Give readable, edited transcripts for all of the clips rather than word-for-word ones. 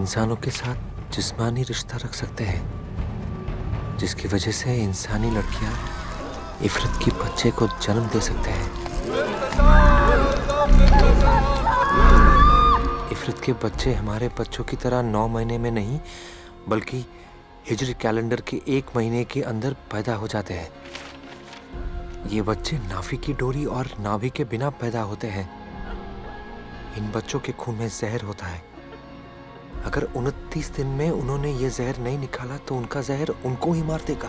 इंसानों के साथ जिस्मानी रिश्ता रख सकते हैं, जिसकी वजह से इंसानी लड़कियां इफरत की बच्चे को जन्म दे सकते हैं। इफरत के बच्चे हमारे बच्चों की तरह 9 महीने में नहीं, बल्कि हिजरी कैलेंडर के 1 महीने के अंदर पैदा हो जाते हैं। ये बच्चे नाभि की डोरी और नाभि के बिना पैदा होते हैं। इन बच्चों के खून में जहर होता है। अगर 29 दिन में उन्होंने ये जहर नहीं निकाला तो उनका जहर उनको ही मार देगा।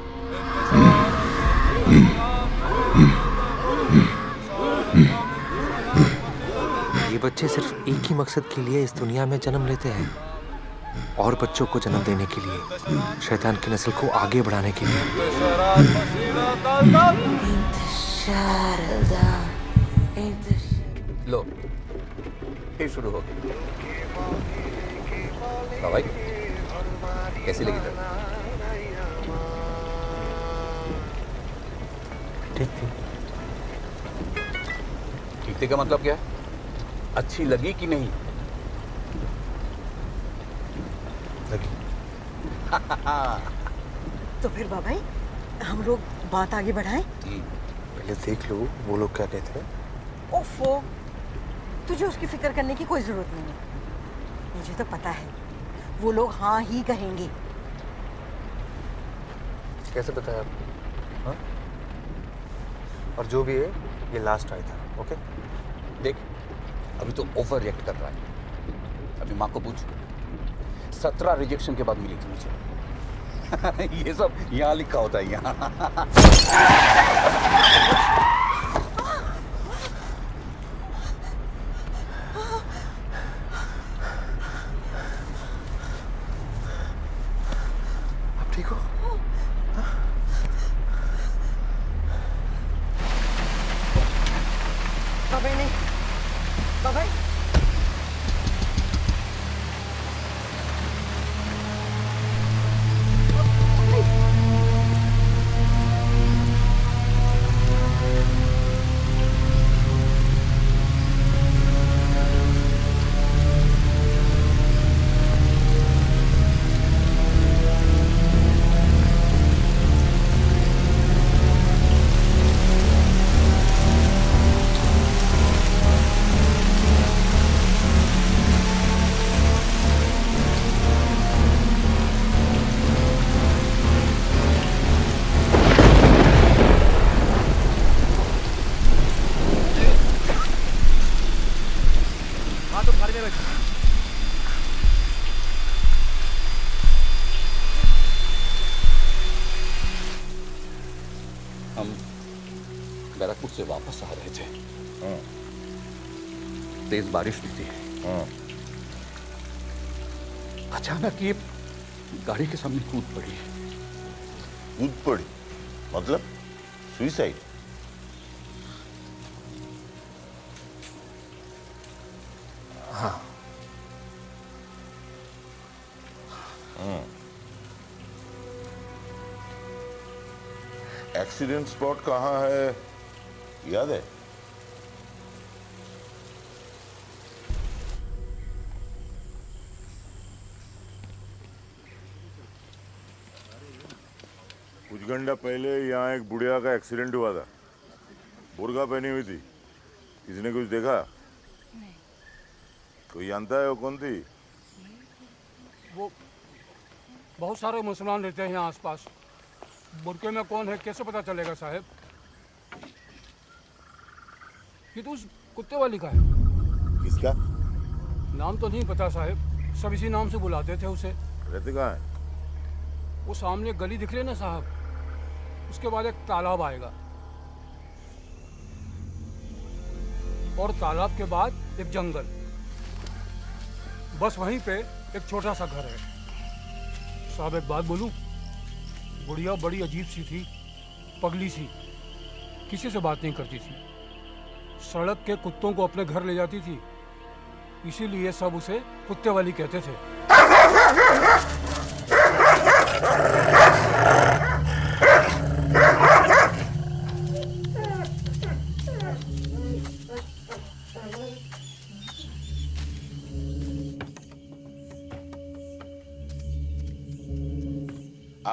ये बच्चे सिर्फ एक ही मकसद के लिए इस दुनिया में जन्म लेते हैं, और बच्चों को जन्म देने के लिए, शैतान की नस्ल को आगे बढ़ाने के लिए। लो, फिर शुरू हो गई। भाई कैसी लगी तेरे? ठीक थी। ठीक थी का मतलब क्या है? अच्छी लगी कि नहीं? लगी। तो फिर बाबाई हम लोग बात आगे बढ़ाएं? पहले देख लो वो लोग क्या कहते हैं। ओफो, तुझे उसकी फिक्र करने की कोई जरूरत नहीं है। मुझे तो पता है वो लोग हाँ ही कहेंगे। कैसे बताया आपको? हाँ? और जो भी है ये लास्ट ट्राई था। ओके देख, अभी तो ओवर रिएक्ट कर रहा है। अभी माँ को पूछ, 17 रिजेक्शन के बाद मिली थी मुझे। ये सब यहाँ लिखा होता है यहाँ। ठीक हो? बाबाई नहीं, बाबाई हम बैरकपुर से वापस आ रहे थे। तेज बारिश हुई थी। अचानक ये गाड़ी के सामने कूद पड़ी। कूद पड़ी मतलब सुसाइड? हाँ। एक्सीडेंट स्पॉट कहाँ है याद है? कुछ घंटा पहले यहाँ एक बुढ़िया का एक्सीडेंट हुआ था। बुर्का पहनी हुई थी। किसी ने कुछ देखा? नहीं। कोई जानता है वो कौन थी? वो बहुत सारे मुसलमान रहते हैं यहाँ आसपास। बुरके में कौन है कैसे पता चलेगा साहब? ये तो उस कुत्ते वाली का है। किसका? नाम तो नहीं पता साहब, सब इसी नाम से बुलाते थे उसे। रहते कहाँ है? वो सामने गली दिख रही है ना साहब, उसके बाद एक तालाब आएगा, और तालाब के बाद एक जंगल, बस वहीं पे एक छोटा सा घर है। साहब एक बात बोलूं, बुढ़िया बड़ी अजीब सी थी, पगली सी, किसी से बात नहीं करती थी, सड़क के कुत्तों को अपने घर ले जाती थी, इसीलिए सब उसे कुत्ते वाली कहते थे।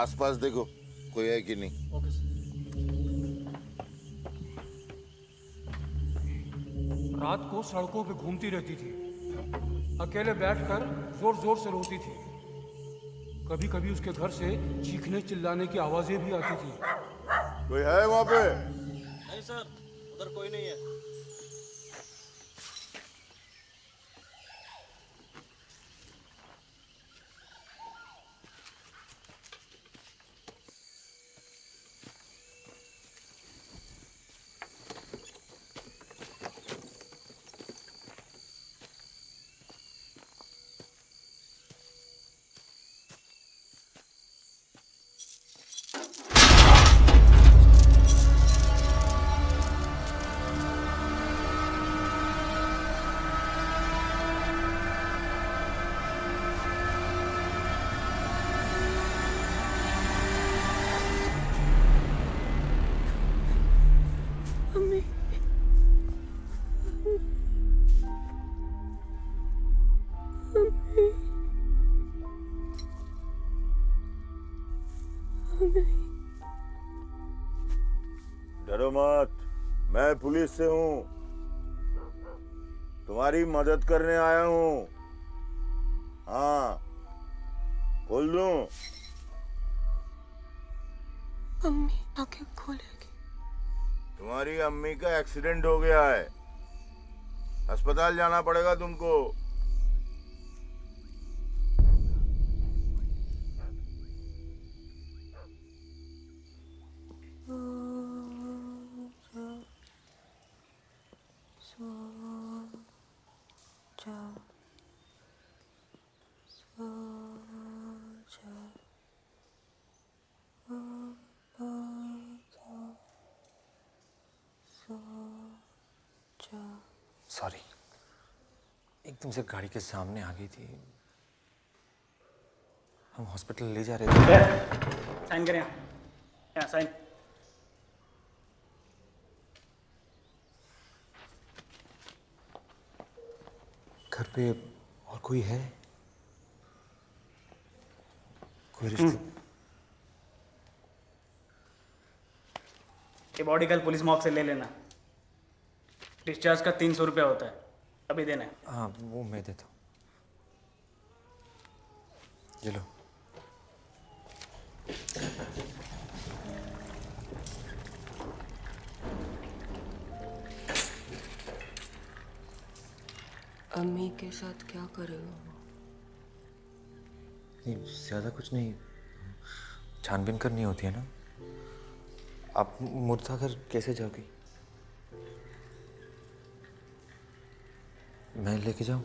आसपास देखो कोई है कि नहीं। Okay sir. रात को सड़कों पे घूमती रहती थी, अकेले बैठकर जोर जोर से रोती थी। कभी कभी उसके घर से चीखने चिल्लाने की आवाजें भी आती थी। कोई है वहां पे? नहीं सर, उधर कोई नहीं है। डरो मत, मैं पुलिस से हूँ, तुम्हारी मदद करने आया हूँ। हाँ, खोल दूं? अम्मी आंखें खोलेगी। तुम्हारी अम्मी का एक्सीडेंट हो गया है, अस्पताल जाना पड़ेगा तुमको। सॉरी, एकदम से गाड़ी के सामने आ गई थी। हम हॉस्पिटल ले जा रहे थे। साइन करें यहाँ साइन। घर पे और कोई है? कोई रिश्ते? ये बॉडी कल पुलिस मॉब से ले लेना। डिस्चार्ज का 300 रुपया होता है, अभी देना है। हाँ, वो मैं देता हूँ। ये लो। अम्मी के साथ क्या करेगा? नहीं, ज्यादा कुछ नहीं, छानबीन करनी होती है ना। आप मुर्दा घर कैसे जाओगी? मैं लेके जाऊं?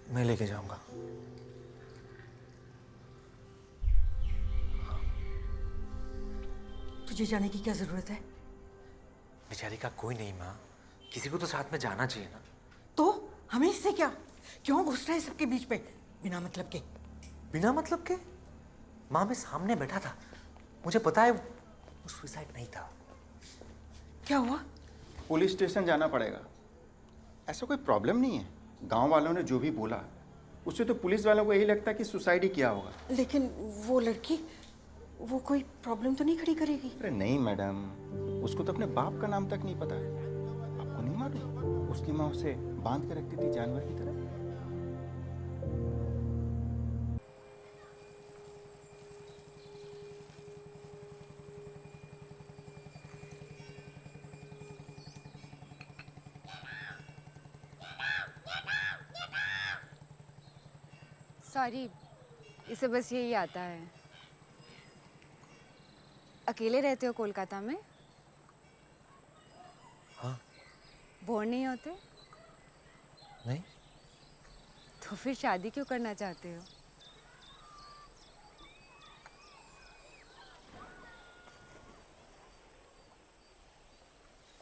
मैं लेके जाऊंगा। तुझे जाने की क्या जरूरत है? बेचारी का कोई नहीं माँ, किसी को तो साथ में जाना चाहिए ना। तो हमें इससे क्या? क्यों घुस रहा है सबके बीच पे बिना मतलब के? बिना मतलब के? माँ, मैं सामने बैठा था, मुझे पता है वो सुसाइड नहीं था। क्या हुआ? पुलिस स्टेशन जाना पड़ेगा। ऐसा कोई प्रॉब्लम नहीं है। गांव वालों ने जो भी बोला उससे तो पुलिस वालों को यही लगता है कि सुसाइड ही किया होगा। लेकिन वो लड़की, वो कोई प्रॉब्लम तो नहीं खड़ी करेगी? अरे नहीं मैडम, उसको तो अपने बाप का नाम तक नहीं पता है। आपको नहीं मालूम उसकी माँ उसे बांध के रखती थी जानवर की तरह। सॉरी, इसे बस यही आता है। अकेले रहते हो कोलकाता में? हाँ। बोर नहीं होते? नहीं। तो फिर शादी क्यों करना चाहते हो?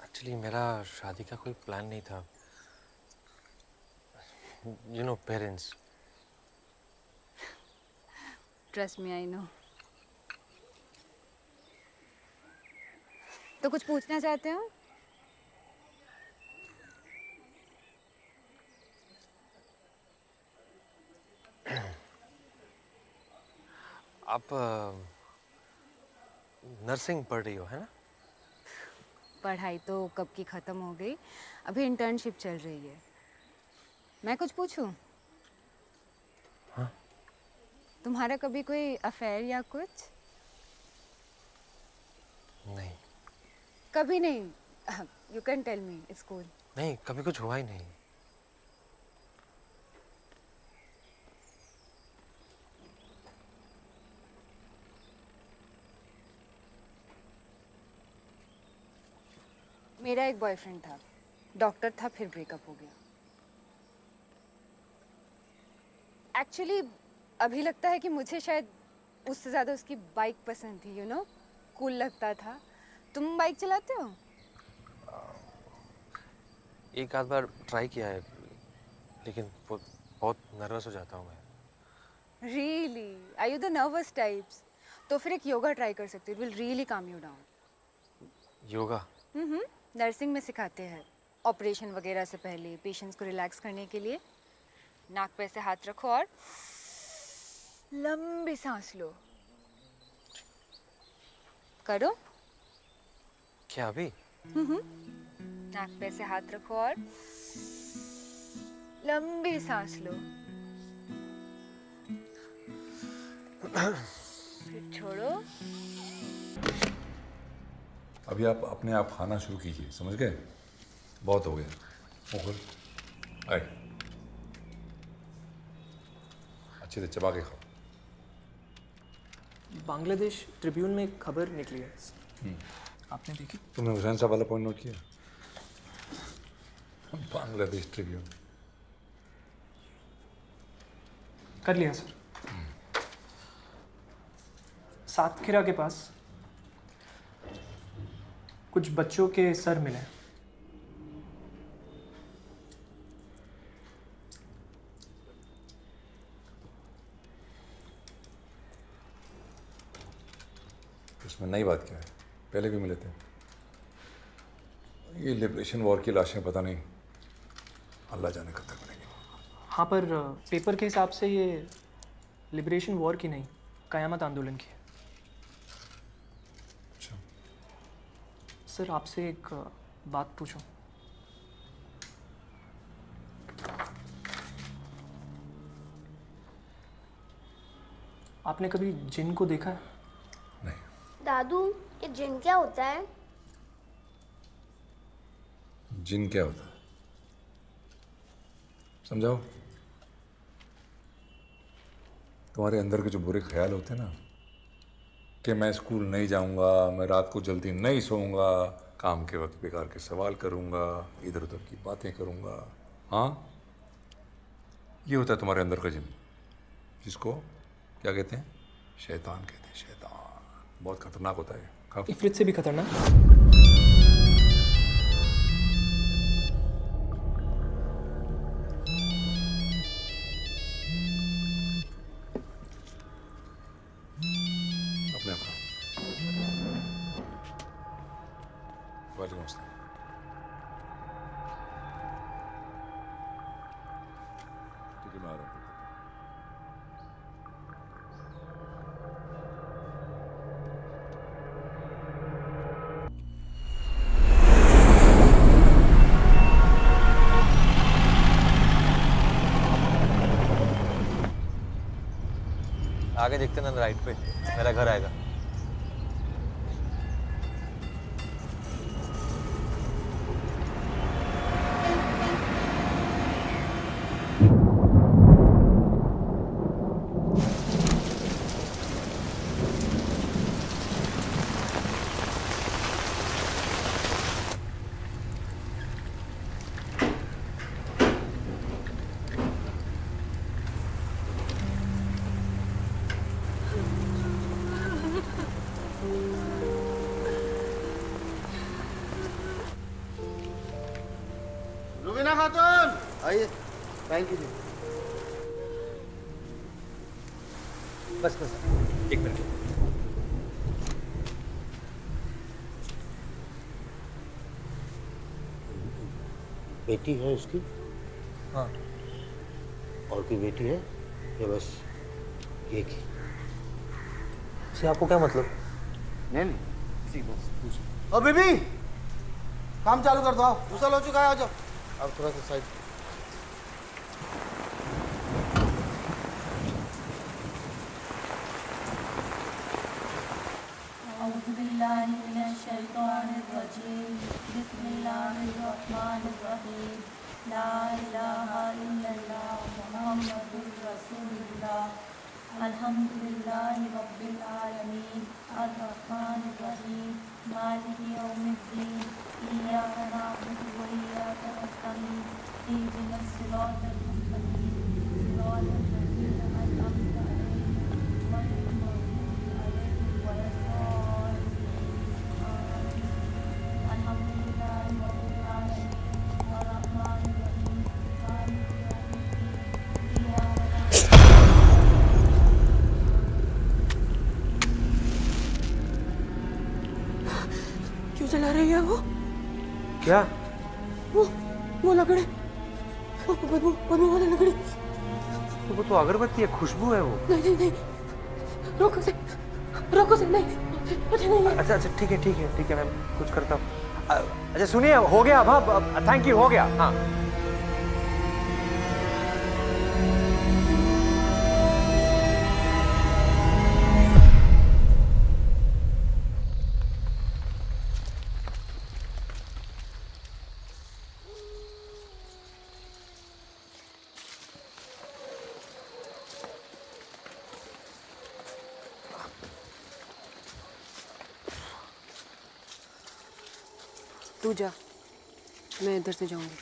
एक्चुअली मेरा शादी का कोई प्लान नहीं था। You know, parents. Trust me, I know. तो कुछ पूछना चाहते हो? आप नर्सिंग पढ़ रही हो, है ना? पढ़ाई तो कब की ख़त्म हो गई, अभी इंटर्नशिप चल रही है। मैं कुछ पूछूं? हाँ। तुम्हारा कभी कोई अफेयर या कुछ? नहीं कभी नहीं? You can tell me, it's cool. नहीं, कभी कुछ हुआ ही नहीं। मेरा एक बॉयफ्रेंड था, डॉक्टर था, फिर ब्रेकअप हो गया। एक्चुअली अभी लगता है कि मुझे शायद उससे ज़्यादा उसकी बाइक पसंद थी, यू नो, कूल लगता था। तुम बाइक चलाते हो? एक आध बार ट्राई किया है, लेकिन बहुत नर्वस हो जाता हूँ मैं। Really? Are you the nervous types? तो फिर एक योगा ट्राई कर सकते हो, it will really calm you down. Yoga? Nursing में सिखाते हैं, ऑपरेशन वगैरह से पहले पेशेंट्स को रिलैक्स करने के लिए। नाक पे ऐसे हाथ रखो और लंबी सांस लो। करो। क्या अभी? नाक पे ऐसे हाथ रखो और लंबी सांस लो, फिर छोड़ो। अभी आप अपने आप खाना शुरू कीजिए, समझ गए? बहुत हो गया। ओह, आए, अच्छे से चबा के खाओ। बांग्लादेश ट्रिब्यून में एक खबर निकली है, आपने देखी? तुमने हुसैन साहब वाला पॉइंट नोट किया? बांग्लादेश ट्रिब्यून कर लिया सर। सातखीरा के पास कुछ बच्चों के सर मिले। इसमें नई बात क्या है? पहले भी मिले थे। ये लिबरेशन वॉर की लाशें पता नहीं अल्लाह जाने कब तक बनेंगी। हाँ, पर पेपर के हिसाब से ये लिबरेशन वॉर की नहीं, क़यामत आंदोलन की है। अच्छा, सर आपसे एक बात पूछूं? आपने कभी जिन को देखा है? नहीं। दादू, ये जिन क्या होता है? जिन क्या होता है समझाओ। तुम्हारे अंदर के जो बुरे ख्याल होते हैं ना, कि मैं स्कूल नहीं जाऊंगा, मैं रात को जल्दी नहीं सोऊंगा, काम के वक्त बेकार के सवाल करूंगा, इधर उधर की बातें करूंगा, हाँ, ये होता है तुम्हारे अंदर का जिन, जिसको क्या कहते हैं? शैतान कहते हैं। शैतान बहुत खतरनाक होता है। खाओ। इफरित से भी खतरनाक। अपने आप खाओ। वालेकुम अस्सलाम। ठीक है, मैं आ रहा हूँ। आगे देखते ना, राइट पे मेरा घर आएगा। रुबीना खातून, आइए, थैंक यू जी। बस बस, एक मिनट। बेटी है उसकी? हाँ। और कोई बेटी है या बस एक ही? से आपको क्या मतलब? नहीं ओ बेबी, काम चालू कर दो। आओ, दूसरा हो चुका है, आ जाओ। अब थोड़ा सा साइड। अल्हम्दुलिल्लाहि रब्बिल आलमीन अर्रहमानिर रहीम मालिकि यौमिद्दीन इय्याका नअबुदु व इय्याका नस्तईन इहदिनस सिरातल मुस्तकीम सिरातल लज़ीना अनअमता अलैहिम गैरिल मग़दूबि अलैहिम वलद्दाल्लीन अल्हम्दुलिल्लाहि रब्बिल आलमीन अर्रहमानिर रहीम मालिकि यौमिद्दीन इय्याका क्यों जला रही है वो? क्या? वो लकड़ी, बदबू वाली लकड़ी। वो तो अगरबत्ती है, खुशबू है वो। नहीं, रोको से, नहीं, मुझे नहीं। अच्छा ठीक है, मैं कुछ करता हूँ। अच्छा सुनिए, हो गया अब, थैंक यू, हो गया। हाँ तू जा, मैं इधर से जाऊंगी।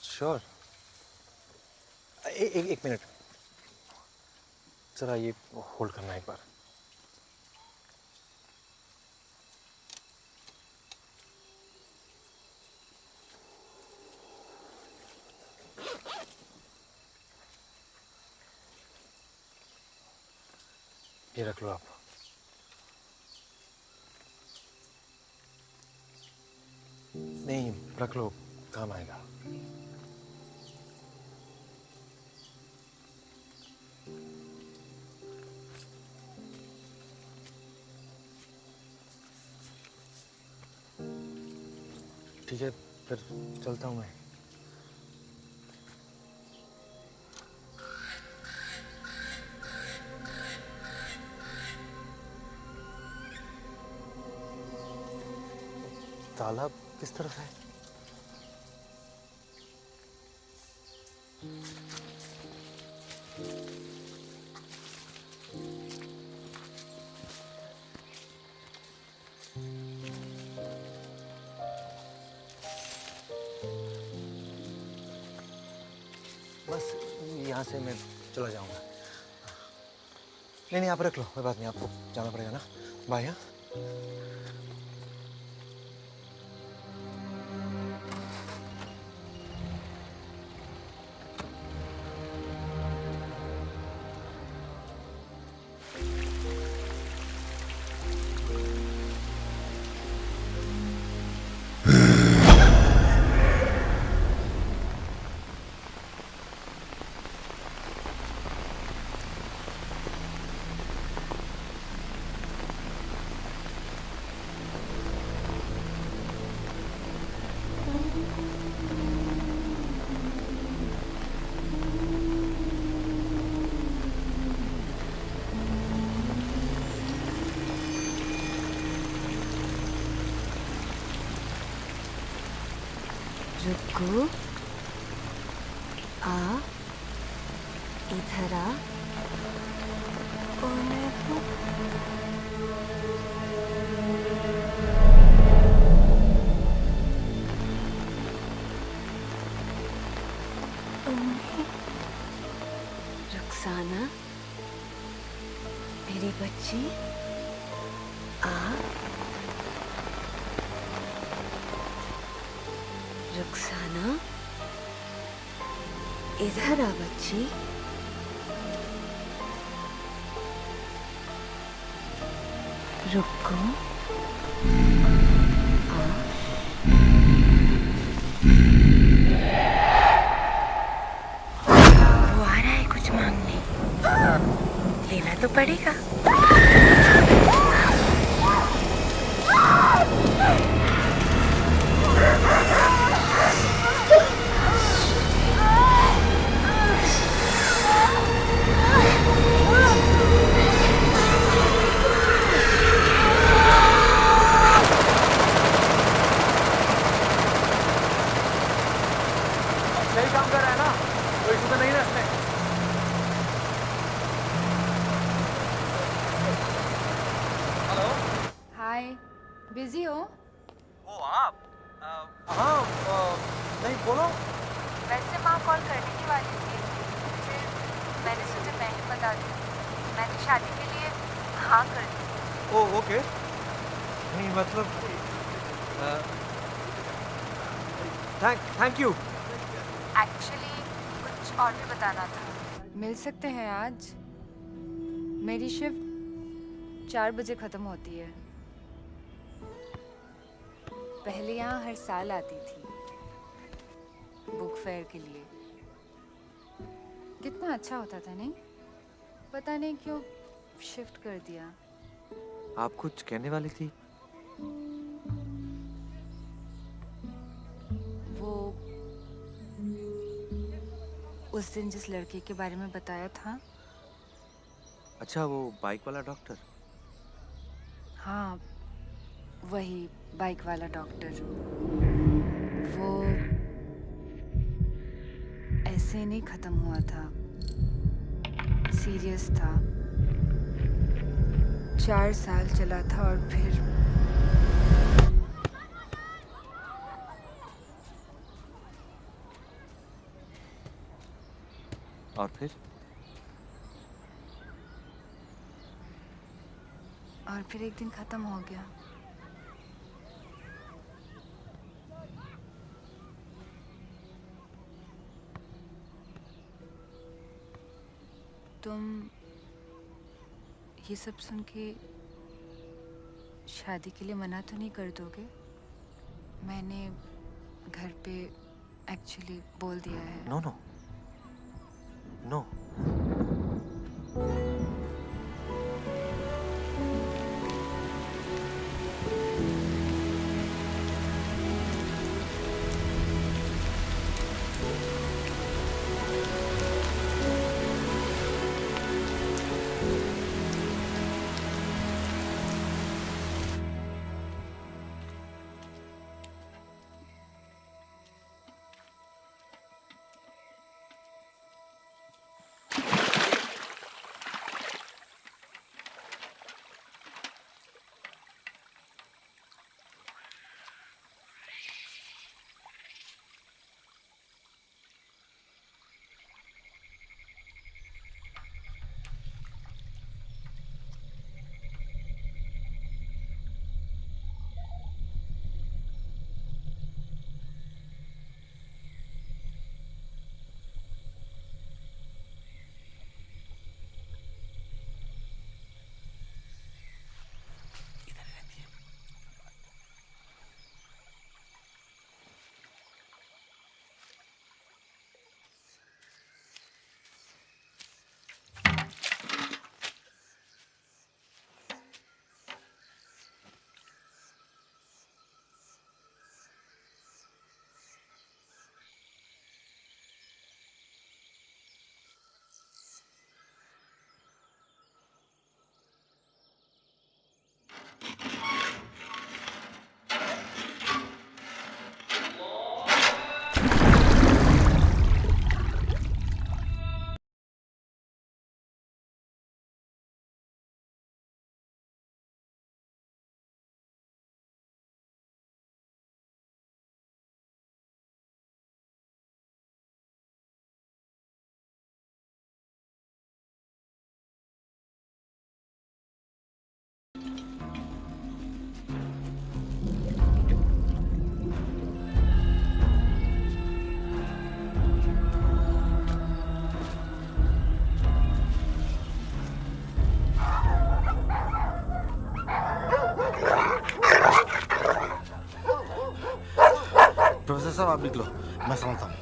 श्योर। एक मिनट, जरा ये होल्ड करना एक बार। ये रख लो आप। नहीं, रख लो, काम आएगा। ठीक है, फिर चलता हूँ मैं। ताला किस तरफ है? बस यहाँ से मैं चला जाऊंगा। नहीं, आप रख लो, कोई बात नहीं, आपको जाना पड़ेगा ना। बाय। हाँ रुको, आ, इधर आ, कोने को। रुखसाना, मेरी बच्ची, आ। रुखसाना, इधर आ बच्ची। रुको, आ। वो आ रहा है कुछ मांगने, लेना तो पड़ेगा। सही काम कर रहा है ना, कोई इशू तो नहीं ना इसमें? हेलो। हाय, बिजी हो? ओ आप? हाँ, नहीं बोलो। वैसे माँ कॉल करने की वाली थी, फिर मैंने सोचा मैं ही बता दूँ। मैंने शादी के लिए हाँ कर दी। ओ ओके। नहीं मतलब थैंक यू। एक्चुअली कुछ और भी बताना था। मिल सकते हैं आज? मेरी शिफ्ट 4 बजे ख़त्म होती है। पहले यहाँ हर साल आती थी बुक फेयर के लिए। कितना अच्छा होता था नहीं? पता नहीं क्यों शिफ्ट कर दिया। आप कुछ कहने वाली थी? वो उस दिन जिस लड़के के बारे में बताया था। अच्छा, वो बाइक वाला डॉक्टर? हाँ, वही बाइक वाला डॉक्टर। वो ऐसे नहीं खत्म हुआ था, सीरियस था। 4 साल चला था और फिर एक दिन खत्म हो गया। तुम ये सब सुन के शादी के लिए मना तो नहीं कर दोगे? मैंने घर पे एक्चुअली बोल दिया है। No no no. प्रोफेसर साहब आप निकलो, मैं समझता हूँ।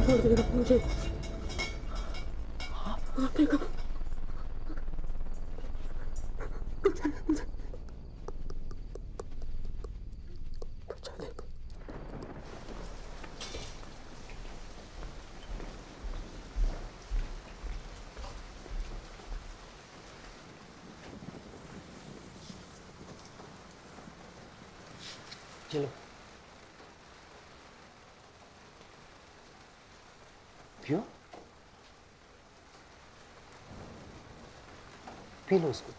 छोड़ देगा मुझे, मार देगा। चलो पियो, पी लो इसको।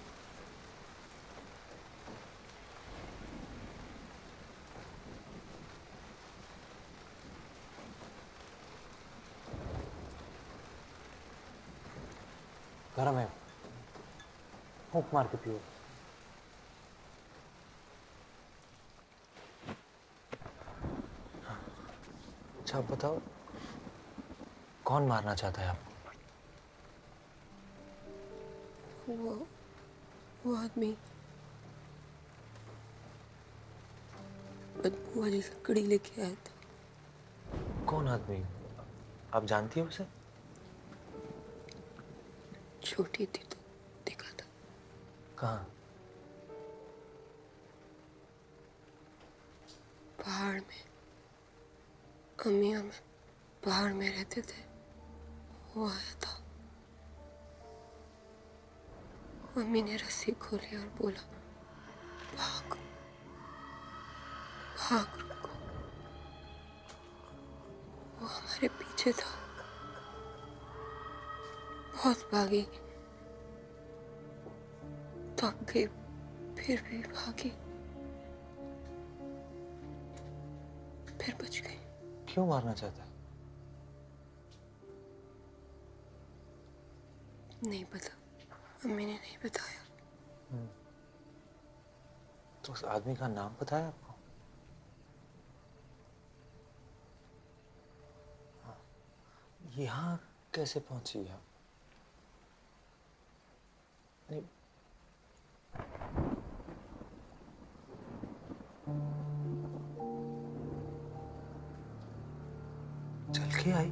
गरम है, फूंक मार के पियो। अच्छा आप बताओ, कौन मारना चाहता है आपको? वो आदमी बदबू वाली लकड़ी लेके आया था। कौन आदमी? आप जानती हो उसे? छोटी थी तो देखा था। कहाँ? पहाड़ में। अम्मी और मैं पहाड़ में रहते थे, वो आया था। मम्मी ने रस्सी खोली और बोला, भाग भाग, रुको। वो हमारे पीछे था, बहुत भागी, थक गई, फिर भी भागी, फिर बच गई। क्यों मारना चाहता है? नहीं पता, अम्मी ने नहीं बताया। तो उस आदमी का नाम पता है आपको? हाँ। यहाँ कैसे पहुंची आप? नहीं। चल के आई?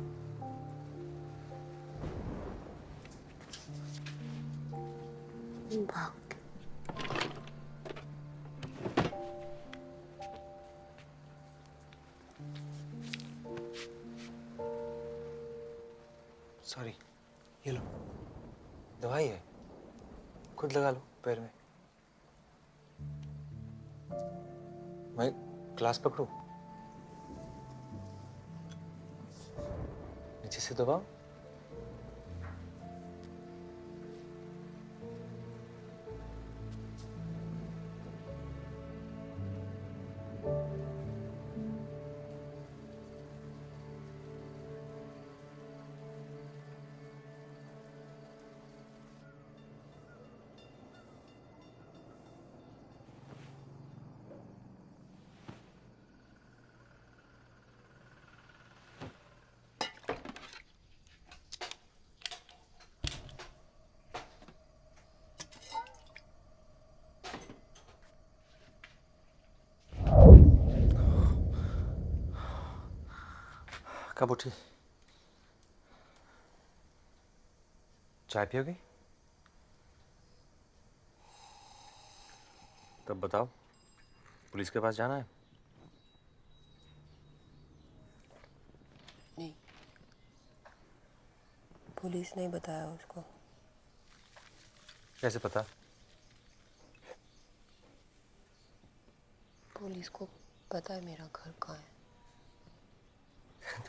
भाग। सॉरी, ये लो, दवाई है, खुद लगा लो पैर में। मैं ग्लास पकड़ूं? नीचे से दबाओ। कब उठी? चाय पियोगी? तब बताओ, पुलिस के पास जाना है? नहीं, पुलिस नहीं बताया उसको। कैसे पता? पुलिस को पता है मेरा घर कहाँ है।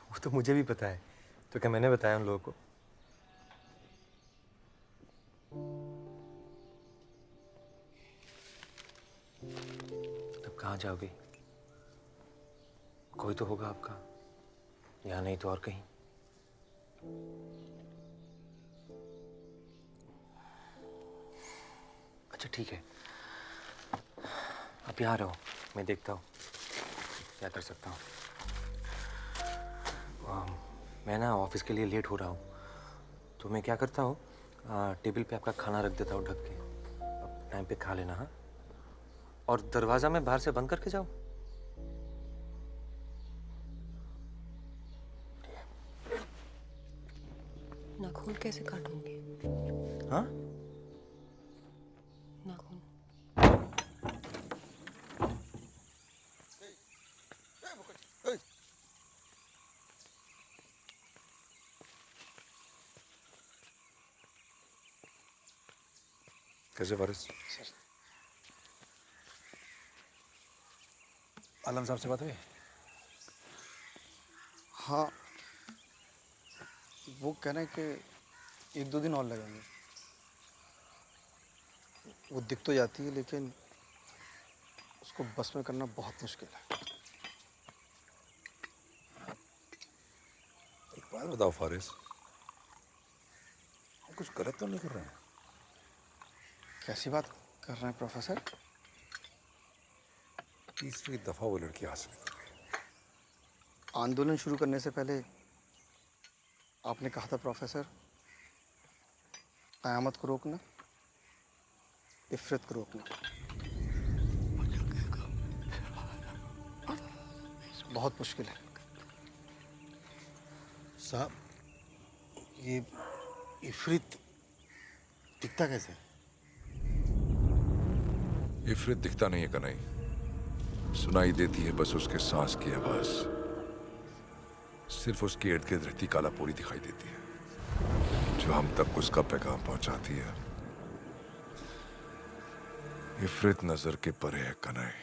वो तो मुझे भी पता है, तो क्या मैंने बताया उन लोगों को? तब कहाँ जाओगे? कोई तो होगा आपका, यहाँ नहीं तो और कहीं। अच्छा ठीक है, आप यहाँ रहो, मैं देखता हूँ क्या कर सकता हूँ। मैं ना ऑफिस के लिए लेट हो रहा हूँ, तो मैं क्या करता हूँ, टेबल पे आपका खाना रख देता हूँ ढक के, अब टाइम पे खा लेना। हाँ, और दरवाज़ा मैं बाहर से बंद करके जाऊँ? नाखून कैसे काटूंगी? हाँ? नाखून। कैसे फारिस? आलम साहब से बात हुई? हाँ, वो कह रहे हैं कि 1-2 दिन और लगेंगे। वो दिख तो जाती है लेकिन उसको बस में करना बहुत मुश्किल है। एक बात बताओ फारिस, हम कुछ गलत तो नहीं कर रहे हैं? कैसी बात कर रहे हैं प्रोफेसर? तीसरी दफा वो लड़की हासिल कर गई। आंदोलन शुरू करने से पहले आपने कहा था प्रोफेसर, क़यामत को रोकना, इफ़रत को रोकना। बहुत मुश्किल है साहब। ये इफरित दिखता कैसे? इफरित दिखता नहीं है कन्हई, सुनाई देती है बस उसके सांस की आवाज। सिर्फ उसके इर्द गिर्द रहती काला पूरी दिखाई देती है जो हम तक उसका पैगाम पहुंचाती है। इफरित नजर के परे है कन्हई।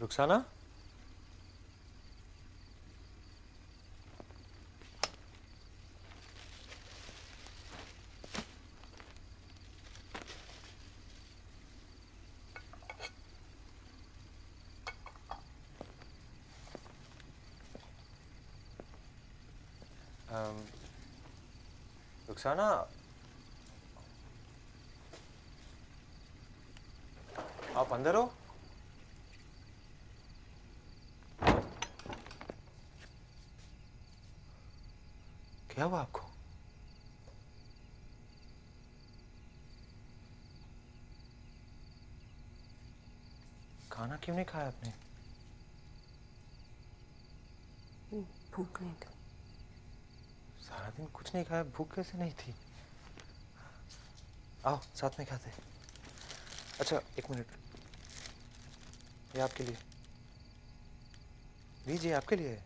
रुखसाना, रुखसाना, आप अंदर हो? क्या हुआ आपको? खाना क्यों नहीं खाया आपने? भूख नहीं थी। सारा दिन कुछ नहीं खाया, भूख कैसे नहीं थी? आओ साथ में खाते हैं। अच्छा एक मिनट, ये आपके लिए, लीजिए आपके लिए।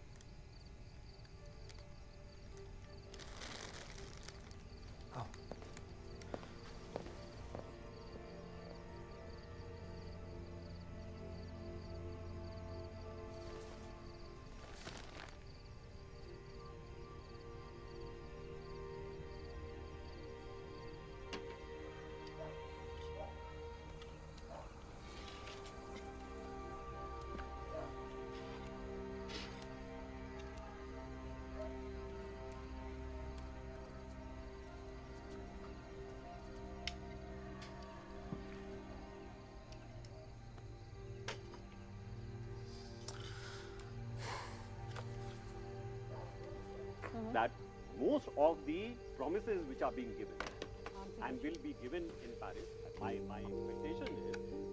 आओ। that most of the promises which are being given and will be given in Paris, my expectation is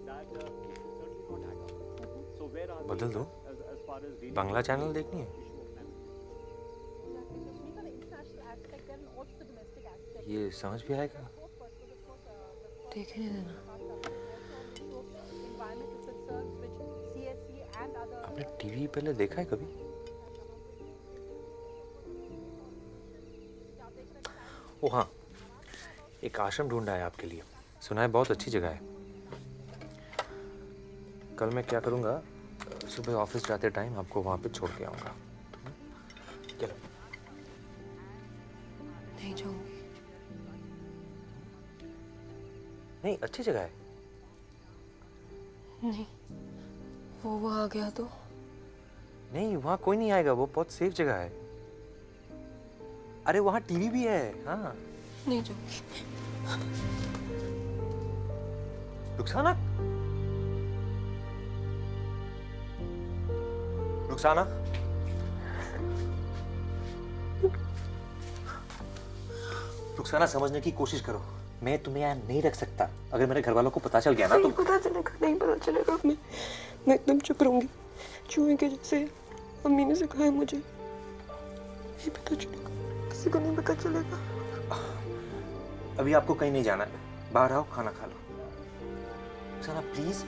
that it will certainly not add up. So where are बदल we दो। as far as daily Bangla channel देखनी है? ये समझ भी आएगा? देखने देना। आपने टीवी पहले देखा है कभी? ओ हाँ, एक आश्रम ढूंढा है आपके लिए, सुना है बहुत अच्छी जगह है। कल मैं क्या करूँगा, सुबह ऑफिस जाते टाइम आपको वहाँ पे छोड़ के आऊँगा। चलो। नहीं जाऊंगी। नहीं, अच्छी जगह है। नहीं, वो आ गया तो? नहीं, वहाँ कोई नहीं आएगा, वो बहुत सेफ जगह है। अरे वहाँ टीवी भी है। हाँ। नहीं जाऊंगी। रुखसाना, रुखसाना, रुखसाना समझने की कोशिश करो। मैं तुम्हें यहाँ नहीं रख सकता। अगर मेरे घर वालों को पता चल गया ना तो नहीं पता चलेगा, नहीं पता चलेगा। मैं एकदम चुप रहूंगी, चूहे के जैसे। अम्मी ने सिखाया मुझे, नहीं पता चलेगा, किसी को नहीं पता चलेगा। अभी आपको कहीं नहीं जाना है, बाहर आओ, खाना खा लो। रुखसाना प्लीज।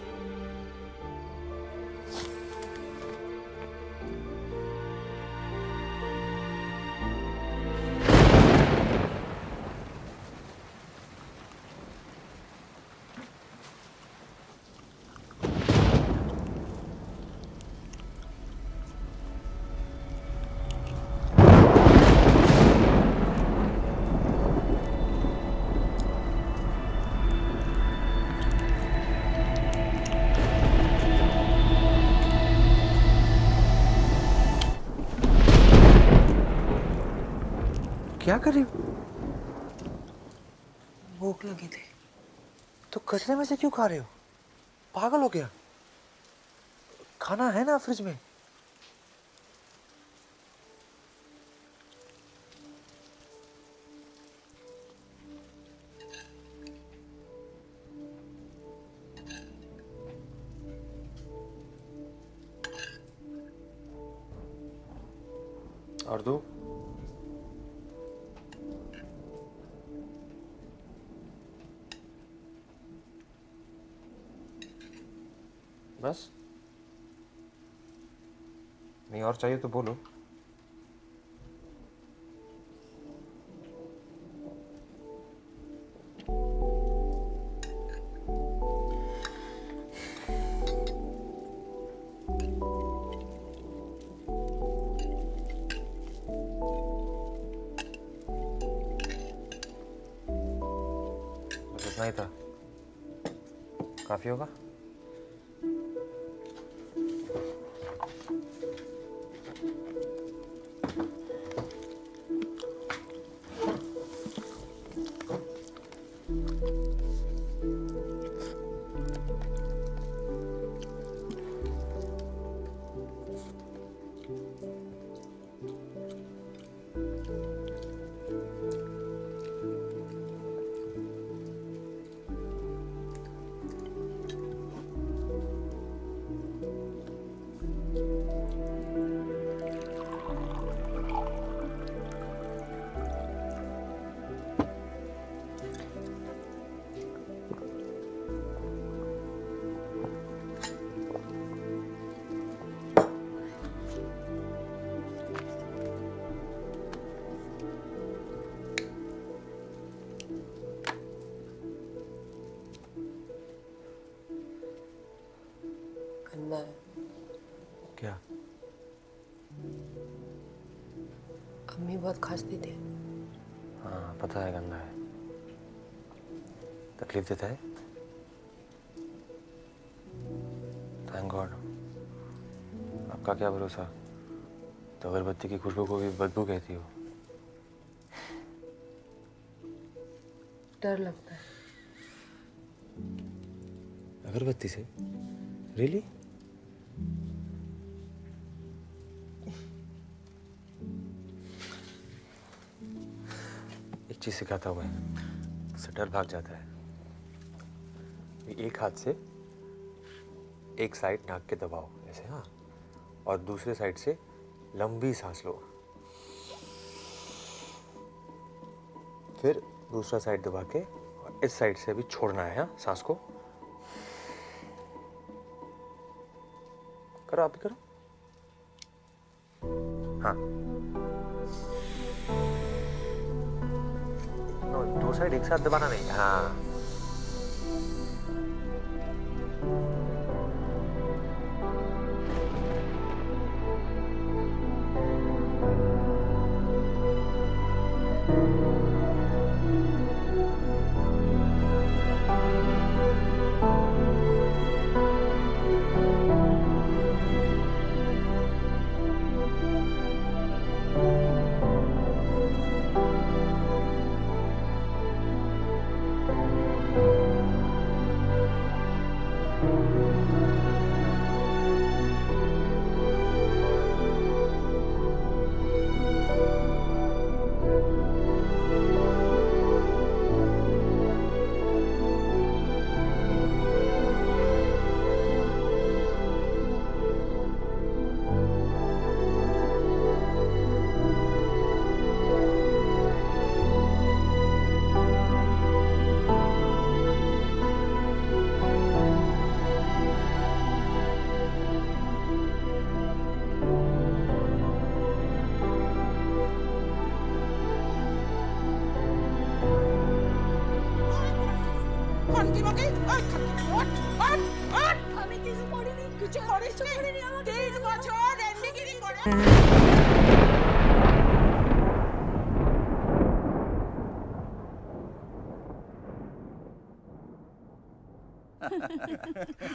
क्या कर रही हो? भूख लगी थी। तो कचरे में से क्यों खा रहे हो? पागल हो गया? खाना है ना फ्रिज में। और दो। बस? नहीं और चाहिए तो बोलो। बस इतना ही था, काफी होगा। गंदा है। क्या? अम्मी बहुत खांसती थी। हाँ पता है, गंदा है। तकलीफ देता है? Thank God. आपका क्या भरोसा, तो अगरबत्ती की खुशबू को भी बदबू कहती हो। डर लगता है। अगरबत्ती से? रियली? एक चीज सिखाता हूँ मैं, उससे डर भाग जाता है। एक हाथ से एक साइड नाक के दबाओ ऐसे, हाँ, और दूसरे साइड से लंबी सांस लो, फिर दूसरा साइड दबा के और इस साइड से भी छोड़ना है, हाँ, सांस को। करो, आप भी करो। हाँ, दो साइड एक साथ दबाना नहीं। हाँ,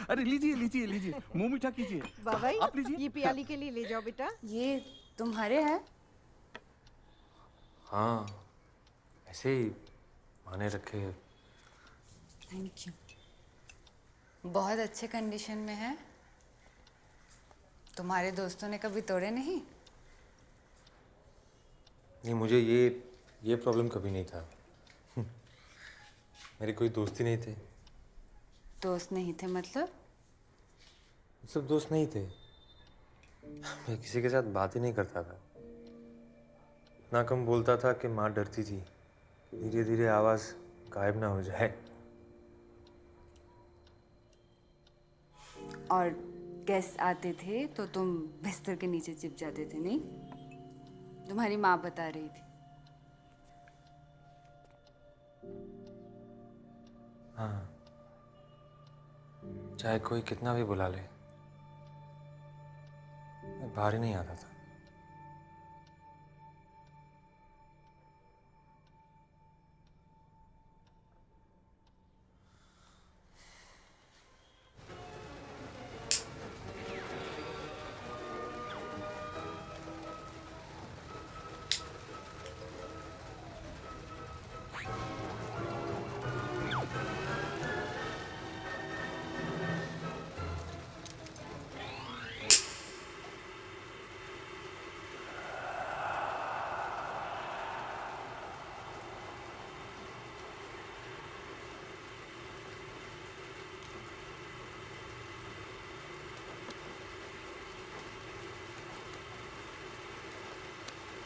अरे लीजिए लीजिए लीजिए, मुंह मीठा कीजिए। बाबा आप लीजिए। ये पियाली के लिए ले जाओ बेटा। ये तुम्हारे हैं? हाँ, ऐसे ही माने रखे हैं। Thank you. बहुत अच्छे कंडीशन में है। तुम्हारे दोस्तों ने कभी तोड़े नहीं? नहीं, मुझे ये प्रॉब्लम कभी नहीं था। मेरे कोई दोस्त ही नहीं थे। दोस्त नहीं थे मतलब? सब दोस्त नहीं थे। मैं किसी के साथ बात ही नहीं करता था। इतना कम बोलता था कि माँ डरती थी कि धीरे धीरे आवाज़ गायब ना हो जाए। और गेस्ट आते थे तो तुम बिस्तर के नीचे छिप जाते थे, नहीं? तुम्हारी माँ बता रही थी। हाँ, चाहे कोई कितना भी बुला ले, मैं बाहर ही नहीं आता था।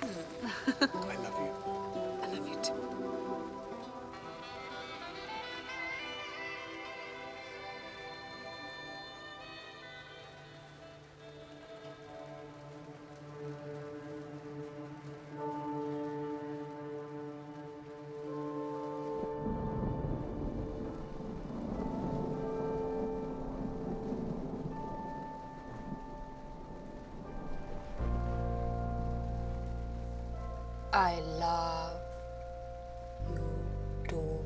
I love you. I love you too. I love you too.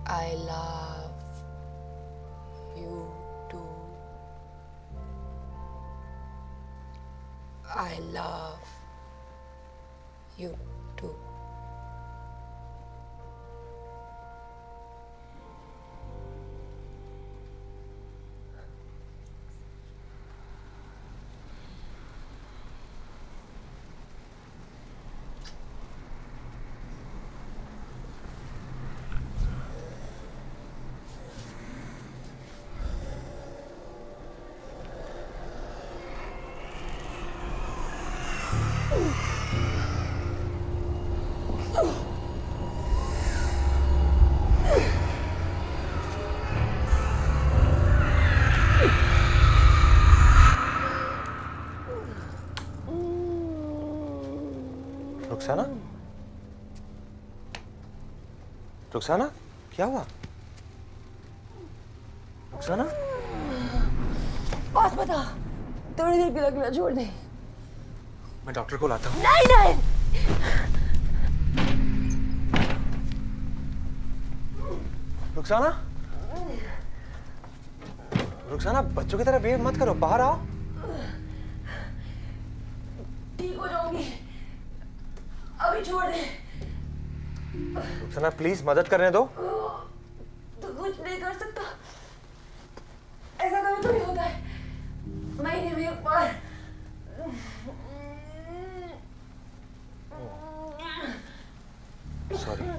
I love you too. I love you too. Rukhsana, Rukhsana, क्या हुआ? रुखसाना, बस बता, थोड़ी देर के लिए छोड़ दे। मैं डॉक्टर को लाता हूँ। नहीं नहीं। रुखसाना, रुखसाना, बच्चों की तरह बिहेव मत करो, बाहर आओ। ठीक हो जाऊंगी, अभी छोड़ दे। रुखसाना प्लीज मदद करने दो। तो कुछ नहीं कर सकता, ऐसा कभी तो नहीं होता है, महीने में एक बार। सॉरी।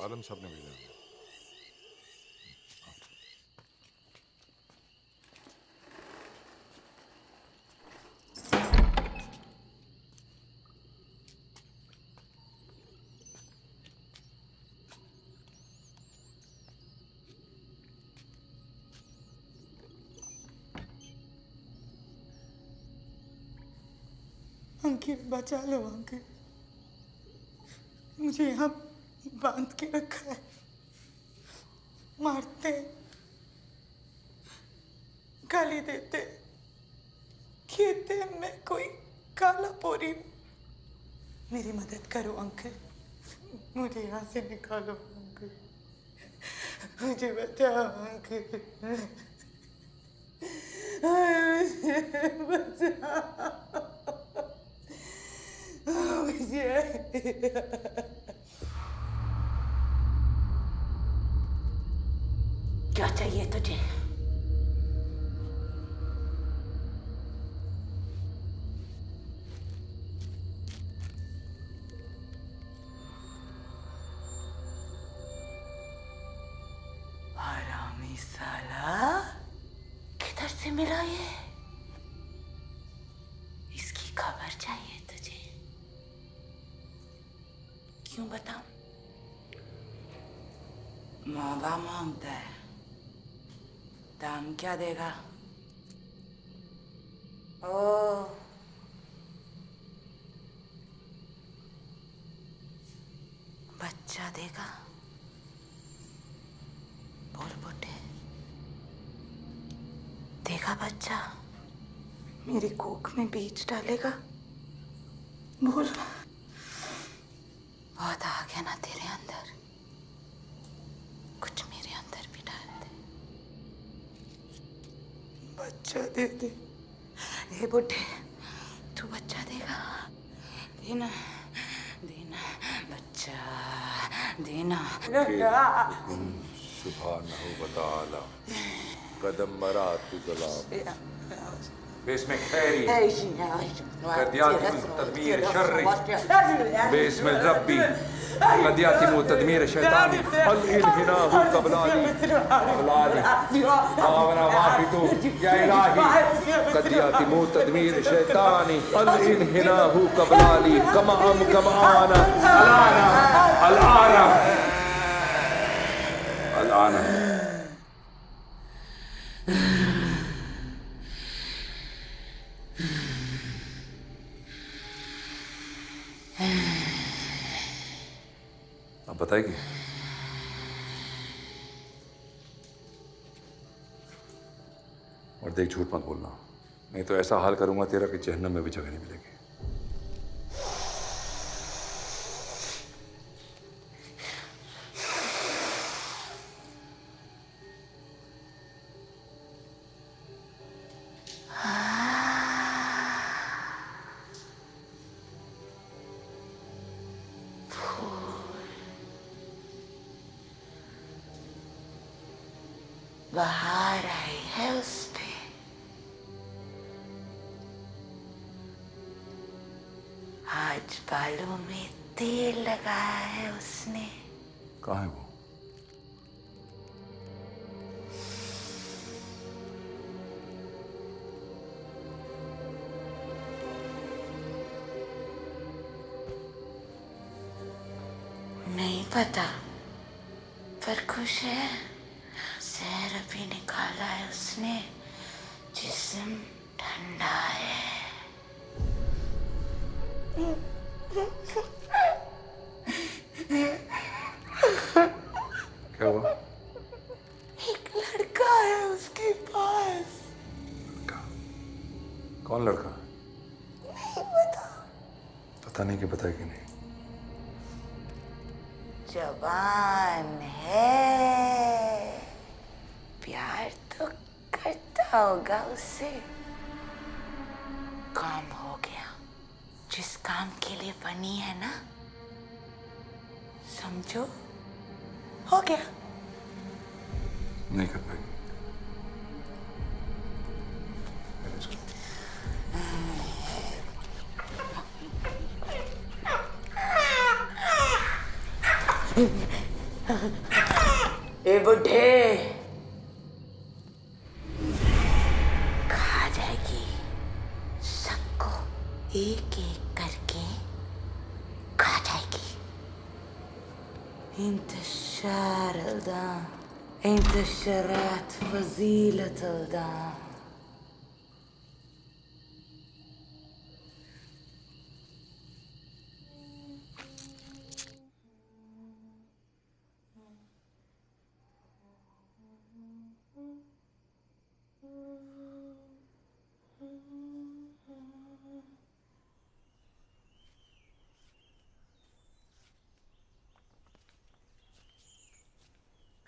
आलम साहब ने भेजा है। अंकिल बचा लो अंकिल, मुझे यहाँ बांध के रखा है, मारते, गाली देते, कहते मैं कोई काला पोरी। मेरी मदद करो अंकल, मुझे यहाँ से निकालो अंकल, मुझे बचाओ अंकल, मुझे बचाओ मुझे। क्या चाहिए तुझे? साला किधर से मिला ये? इसकी खबर चाहिए तुझे? क्यों बताऊं? महंगा मांगता है। दाम क्या देगा? ओ बच्चा देगा। बोल बुड्ढे, देगा बच्चा? मेरी कोख में बीज डालेगा? बोल। बहुत आ गया ना तेरे अंदर, कुछ मेरे अंदर भी डाल दे। बच्चा दे दे। हे बुड्ढे, तू बच्चा देगा? देना देना बच्चा देना। सुभानहू व तआला कदम मरा तु सलाम बेस्म खैरी कदियातिम तदमीर शर्री बेस्म रब्बी कदियातिम तदमीर शैतानी अल इन्हिनाहु कबलाली आवना वाफितु या इलाही कदियातिम तदमीर शैतानी अल इन्हिनाहु कबलाली कमा आना अलाना अलाना अब बताएगी? और देख, झूठ मत बोलना, नहीं तो ऐसा हाल करूंगा तेरा कि जहन्नम में भी जगह नहीं मिलेगी। बाहर आई है उस पे। आज बालों में तेल लगाया है उसने। कहाँ है वो? नहीं पता, पर खुश है। सैर अभी निकाला है उसने, जिस्म ठंडा है। क्या हुआ? एक लड़का है उसके पास। कौन लड़का? नहीं पता। पता नहीं कि बताएगी नहीं। जवान है, प्यार तो करता होगा उससे। काम हो गया, जिस काम के लिए बनी है ना, समझो हो गया। नहीं कर पाएगी। ए बुढ़े, खा जाएगी सबको, एक एक करके खा जाएगी। इंतशार अलदा, इंतशारात फजीलत अलदा।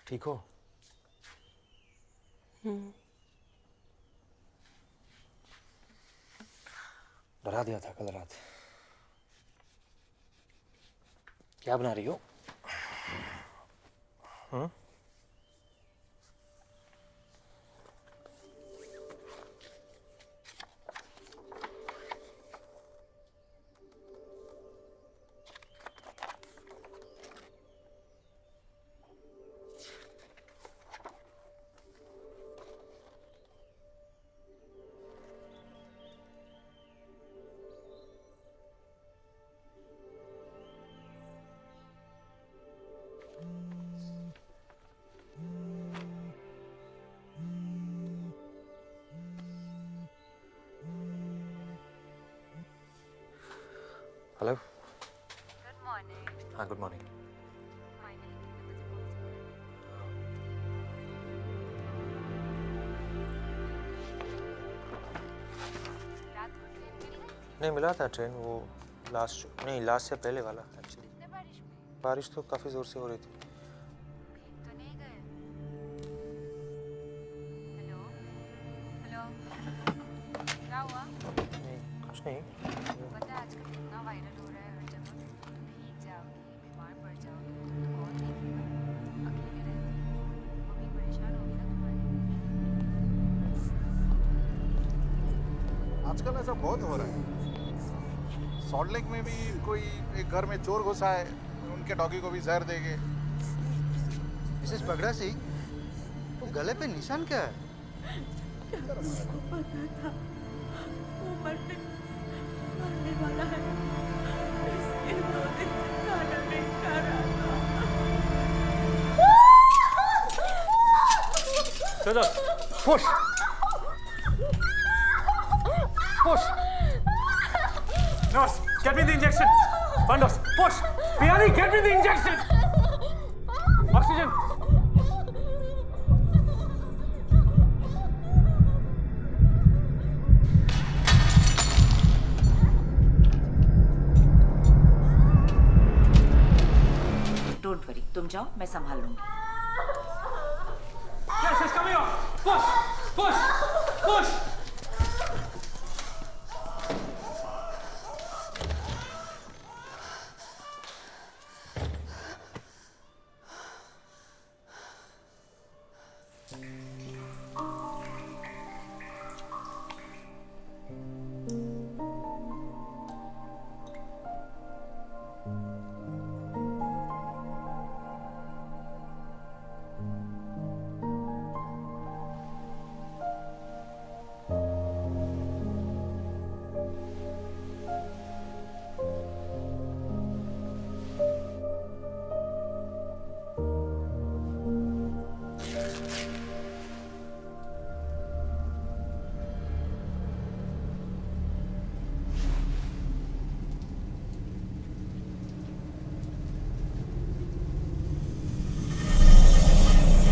ठीक हो? डरा दिया था कल रात। क्या बना रही हो? हेलो। Good morning. हाँ, गुड मॉर्निंग। नहीं मिला था ट्रेन, वो लास्ट से पहले वाला एक्चुअली। बारिश तो काफ़ी ज़ोर से हो रही थी। हेलो, क्या हुआ? नहीं, कुछ नहीं। पता है आजकल कितना वायरल हो रहा है हर जगह। भीग जाओगी, बीमार पड़ जाओगी, तो कौन देखेगा? अकेले रहती हो, मम्मी परेशान होगी ना तुम्हारी। आजकल ऐसा बहुत हो रहा है। सॉल्ट लेक में भी कोई एक घर में चोर घुसा है, उनके डॉगी को भी जहर देंगे। मिसेस पगड़ा सिंह, वो गले पे निशान क्या है? उसको पता था वो मरने वाला है, इसलिए 2 दिन से खाना नहीं खा रहा था। चलो, push push. Nurse, get me the injection. Fandos, push. Piyani, get me the injection. Oxygen. Don't worry, तुम जाओ, मैं संभाल लूंगी। Yes, it's coming up. Push, push, push.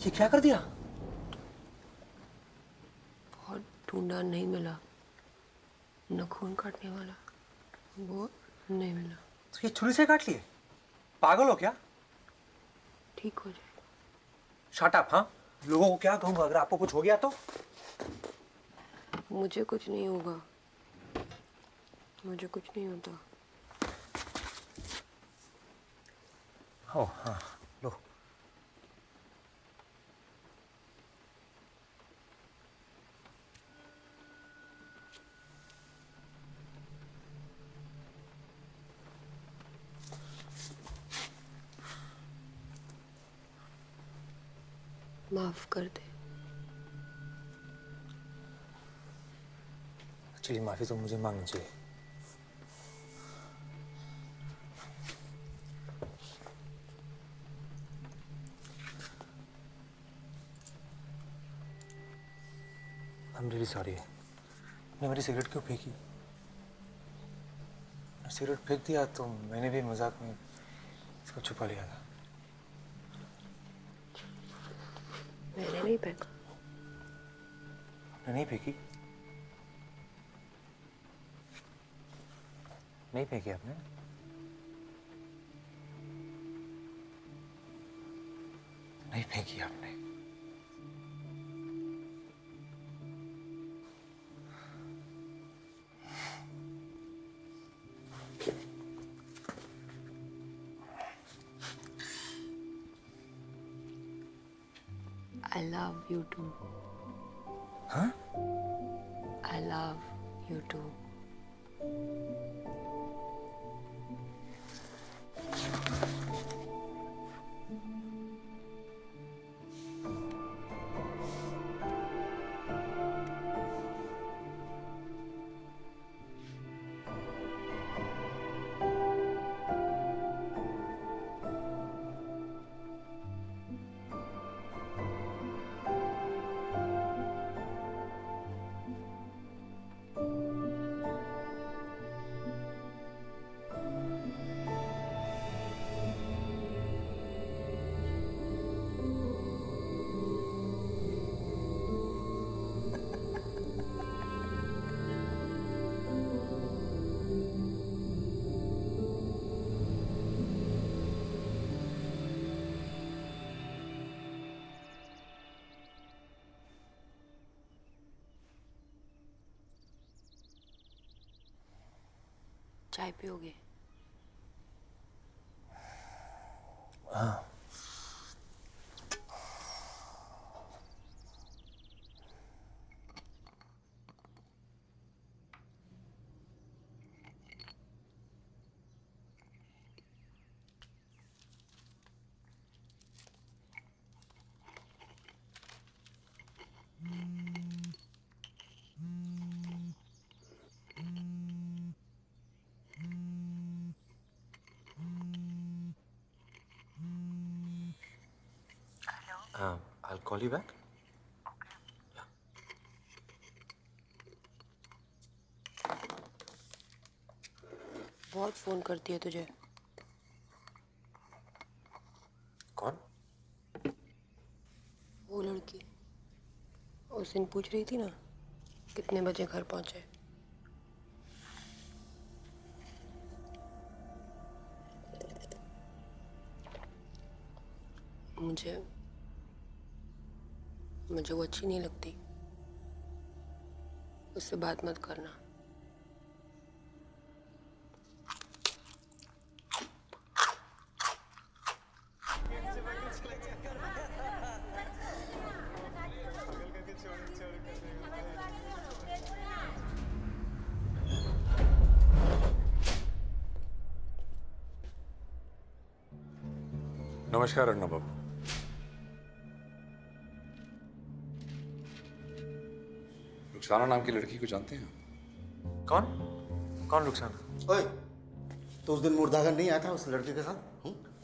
ये क्या कर दिया? बहुत ढूंढा, नहीं मिला। नाखून काटने वाला वो नहीं मिला। तो ये छुरी से काट लिए? पागल हो क्या? ठीक हो जाए। Shut up. हाँ, लोगों को क्या कहूंगा अगर आपको कुछ हो गया तो? मुझे कुछ नहीं होगा, मुझे कुछ नहीं होता। ओ हाँ, लो। माफ कर दे। एक्चुअली माफी तो मुझे मांगनी चाहिए। I am really sorry. आपने मेरी सिगरेट क्यों फेंकी? सिगरेट फेंक दिया तो मैंने भी मजाक में इसको छुपा लिया था। मैंने नहीं फेंका। आपने नहीं फेंकी? नहीं फेंकी आपने? नहीं फेंकी आपने? I love you too. हाँ? I love you too. चाय पियोगे? हाँ। I'll call you back. बहुत फोन करती है तुझे। कौन? वो लड़की उस दिन पूछ रही थी ना कितने बजे घर पहुंचे। मुझे वो अच्छी नहीं लगती। उससे बात मत करना। नमस्कार अन्ना बाबू। रुखसाना नाम की लड़की को जानते हैं? कौन? कौन रुखसाना? ओए, तो उस दिन मुर्दागन नहीं आया था उस लड़के के साथ?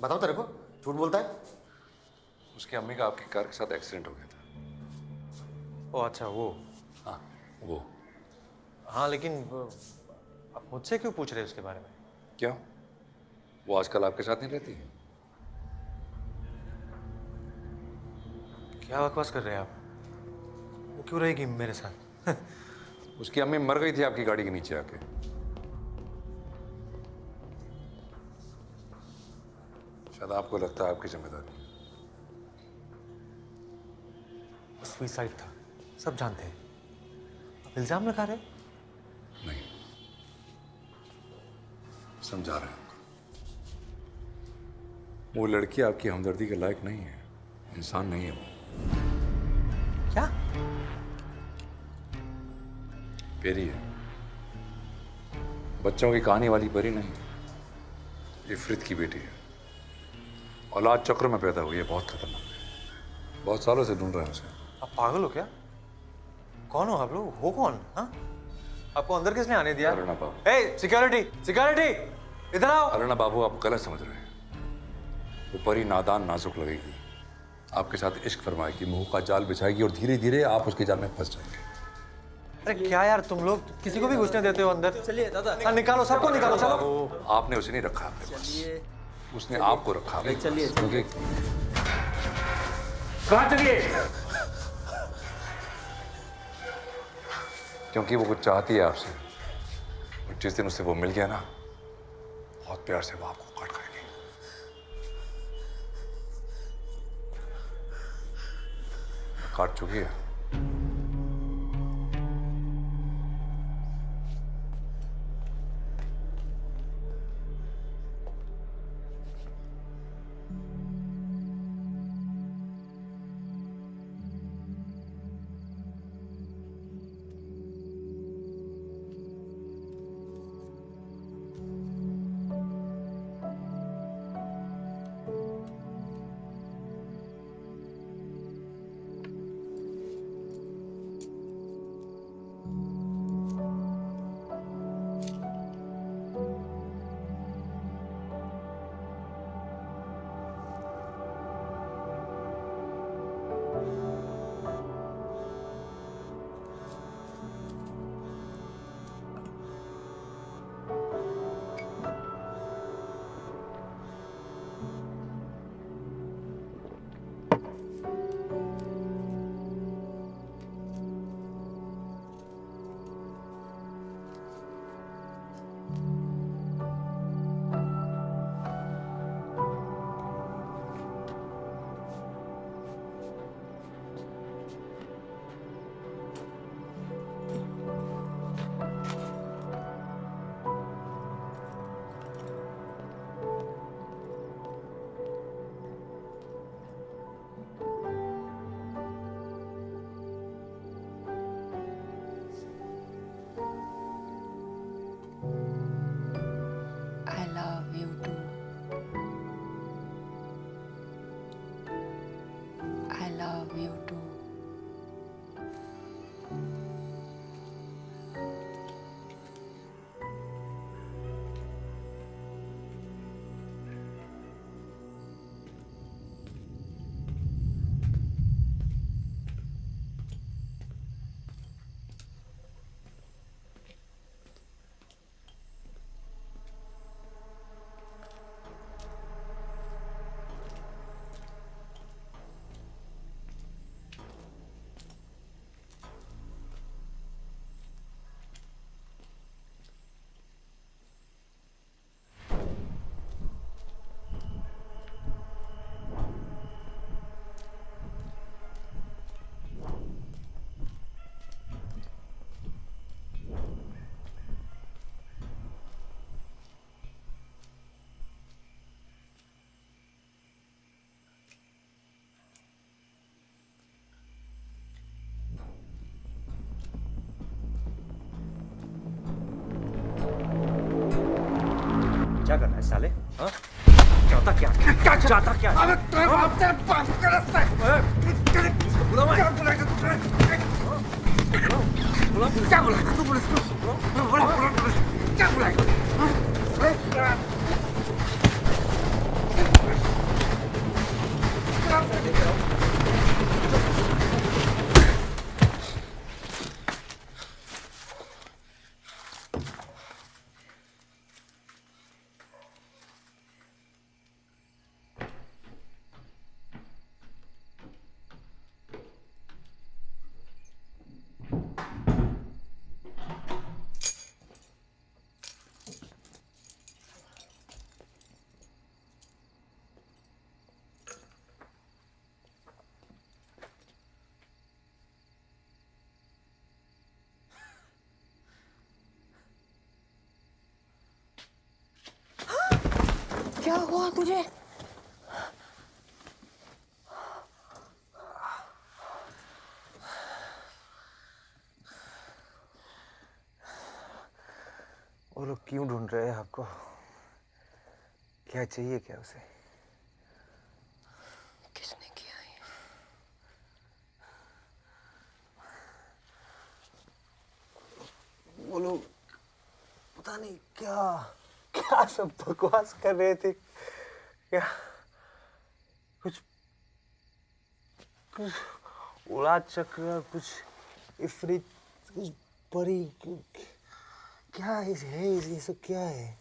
बताओ तेरे को, झूठ बोलता है? उसकी अम्मी का आपकी कार के साथ एक्सीडेंट हो गया था। ओ अच्छा, वो। हाँ, वो। हाँ, लेकिन आप मुझसे क्यों पूछ रहे हैं उसके बारे में? क्यों? वो आजकल आपके साथ नहीं रहती? क्या बकवास कर रहे हैं आप? वो क्यों रहेगी मेरे साथ? उसकी अम्मी मर गई थी आपकी गाड़ी के नीचे आके। शायद आपको लगता है आपकी जिम्मेदारी। सुसाइड था, सब जानते हैं। आप इल्जाम लगा रहे? नहीं, समझा रहे हैं। वो लड़की आपकी हमदर्दी के लायक नहीं है, इंसान नहीं है वो। क्या? पेरी है, बच्चों की कहानी वाली परी नहीं। इफ्रित की बेटी है, औलाद चक्र में पैदा हुई है, बहुत खतरनाक है। बहुत सालों से ढूंढ रहे हैं उसे। आप पागल हो क्या? कौन हो आप लोग? हो कौन? हाँ? आपको अंदर किसने आने दिया? अरुणा बाबू। ए, सिक्योरिटी, सिक्योरिटी, इधर आओ। अरुणा बाबू, आप गलत समझ रहे हैं। वो परी नादान नाजुक लगेगी, आपके साथ इश्क फरमाएगी, मुंह का जाल बिछाएगी और धीरे धीरे आप उसके जाल में फंस जाएंगे। अरे क्या यार, तुम लोग किसी को भी घुसने देते हो अंदर? चलिए दादा, निकालो, सबको निकालो, चलो। आपने उसे नहीं रखा अपने पास, उसने आपको रखा। चलिए, क्योंकि कहाँ चलिए? क्योंकि वो कुछ चाहती है आपसे, और जिस दिन उससे वो मिल गया ना, बहुत प्यार से वो आपको काट खाएगी। काट चुकी है। क्या करना है साले? हाँ? चाहता क्या? क्या चाहता क्या? अबे तेरे बाप से बात कर रहा है। बुला क्या बुलाएगा तू? बुला क्या बुलाएगा तू? पुलिस को बुला पुलिस क्या बुलाएगा? क्या हुआ तुझे? वो लोग क्यों ढूंढ रहे हैं आपको? क्या चाहिए क्या उसे? किसने किया ये? वो लोग पता नहीं क्या क्या सब बकवास कर रहे थे। क्या कुछ कुछ उड़ा चक्र, कुछ इफरित, कुछ परी, क्या है ये सब क्या है?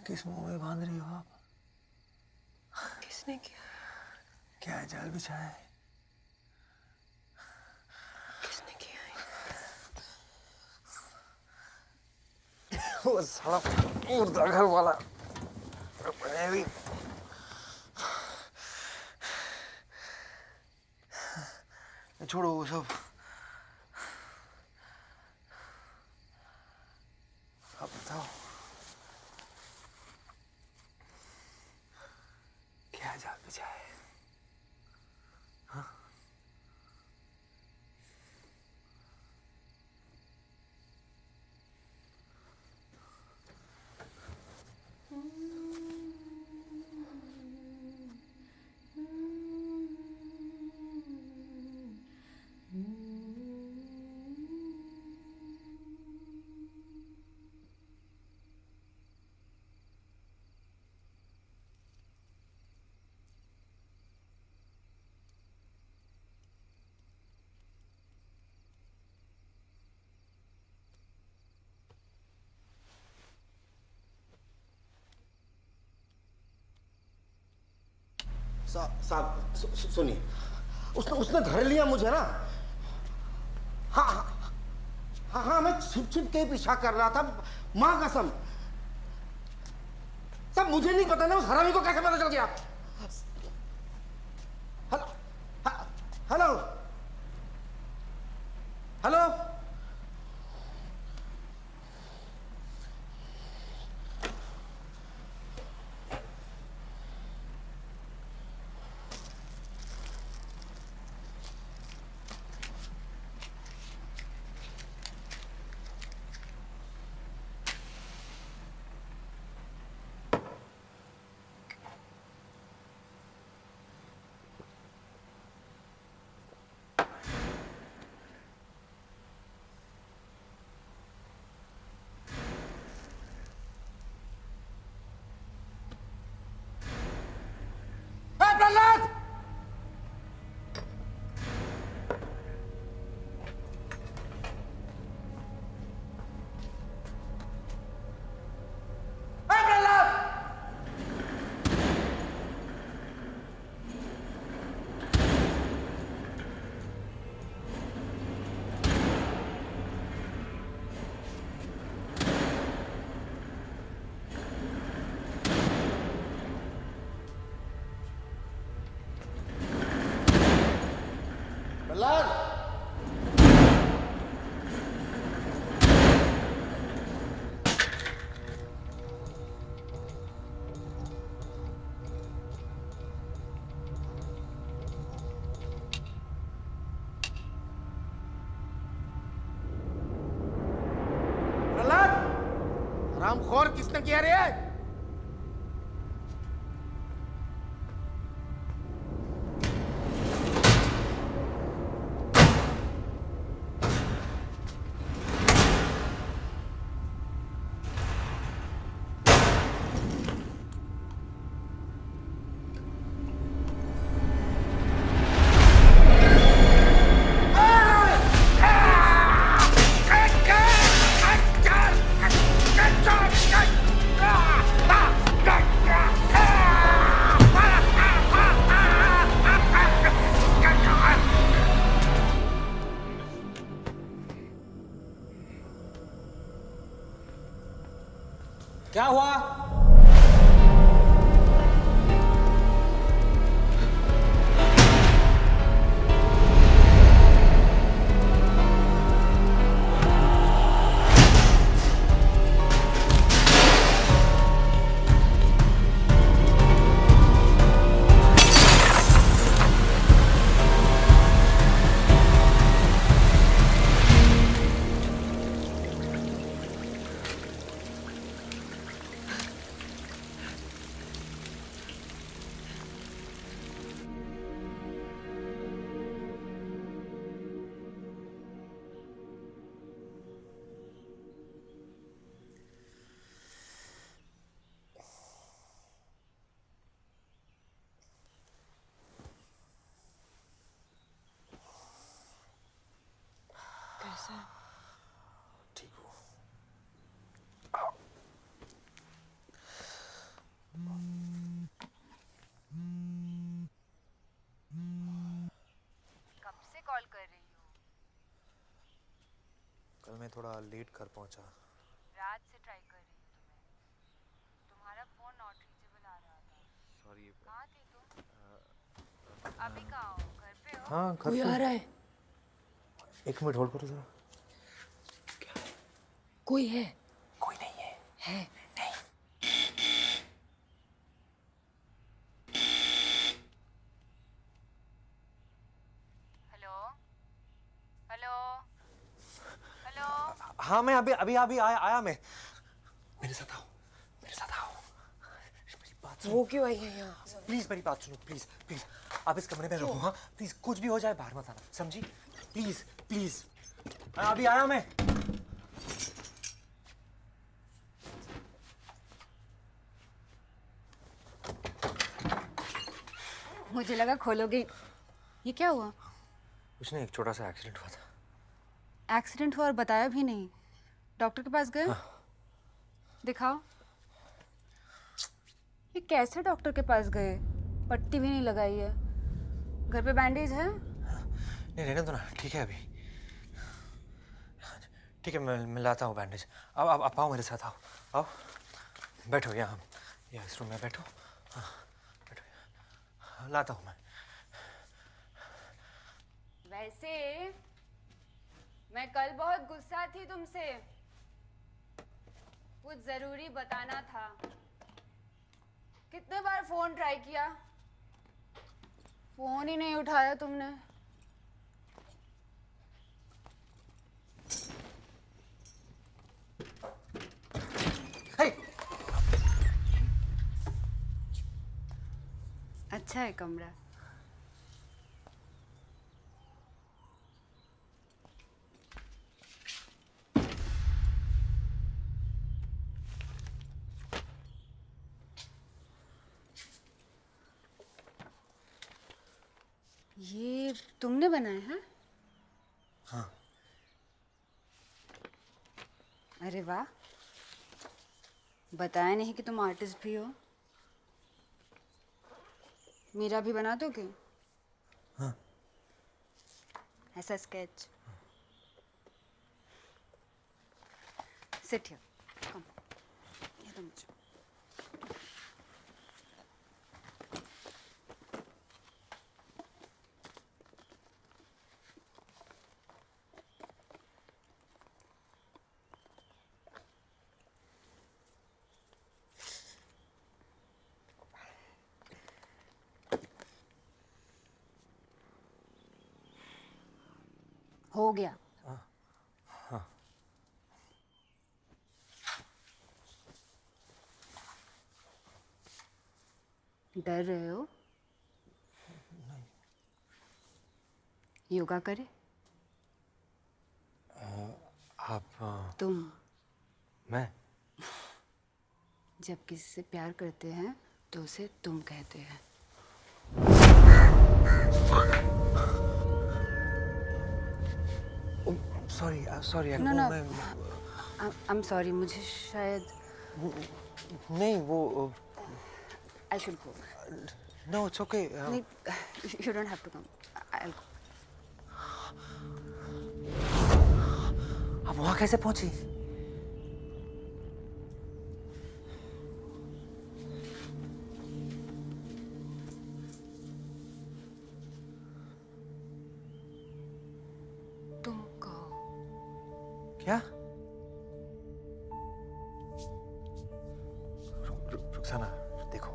किस मुंह में बांध रही हो आप? किसने किया? क्या है, जाल बिछाया है? किसने किया है? वो साला मुर्दा घर वाला मैंने भी छोड़ो वो सब। अब बताओ क्या जाल बिछाया है? हाँ? साहब सुनिए, उसने धर लिया मुझे ना। हाँ हाँ हाँ हाँ, मैं छिप छिप के पीछा कर रहा था, माँ कसम। सब मुझे नहीं पता ना उस हरामी को कैसे पता चल गया। Hello hello hello. प्रहलाद! रामखोर किसने किया रे? क्या हुआ? कैसा है? ठीक हूँ। कब से कॉल कर रही हूँ? कल मैं थोड़ा लेट घर पहुंचा। रात से ट्राई कर रही हूँ तुम्हें। तुम्हारा फोन नॉट रीचेबल आ रहा था। सॉरी। कहाँ थी तुम? अभी कहाँ हो? घर पे हो? हाँ, घर कोई पे। आ रहा है? 1 मिनट होल्ड करो जरा। कोई है? कोई नहीं है। है? नहीं। हेलो? हेलो? हेलो? हाँ, मैं अभी आया मैं। मेरे साथ आओ, मेरे साथ आओ। मेरी बात सुनो। वो क्यों आई है यहाँ? प्लीज मेरी बात सुनो, प्लीज प्लीज। आप इस कमरे में रहो। हाँ प्लीज, कुछ भी हो जाए बाहर मत आना, समझी? Please please. अभी आया मैं। मुझे लगा खोलोगे। ये क्या हुआ? कुछ नहीं, एक छोटा सा एक्सीडेंट हुआ था। एक्सीडेंट हुआ और बताया भी नहीं। डॉक्टर के पास गए? हाँ। दिखाओ। ये कैसे डॉक्टर के पास गए? पट्टी भी नहीं लगाई है। घर पे बैंडेज है? नहीं, रहने दो ना, ठीक है अभी। ठीक है, मैं लाता हूँ बैंडेज। अब आप आओ मेरे साथ, आओ आओ। बैठो यहाँ, इस रूम में बैठो। हाँ, बैठो यहाँ। लाता हूँ मैं। वैसे मैं कल बहुत गुस्सा थी तुमसे। कुछ जरूरी बताना था। कितने बार फोन ट्राई किया, फोन ही नहीं उठाया तुमने। अच्छा है कमरा। ये तुमने बनाए हैं? हाँ। अरे वाह, बताया नहीं कि तुम आर्टिस्ट भी हो। मेरा भी बना दोगे? हाँ। ऐसा स्केच। सिट हियर, कम। ये दो मुझे। हो गया। हाँ। डर रहे हो? योगा करे? आप तुम मैं जब किसी से प्यार करते हैं तो उसे तुम कहते हैं। Sorry no no, I am sorry. मुझे शायद नहीं, वो I should go. No, it's okay. नहीं, you don't have to come. I will go. आप वहाँ कैसे पहुंची? तुम कहो। क्या? रुखसाना, देखो।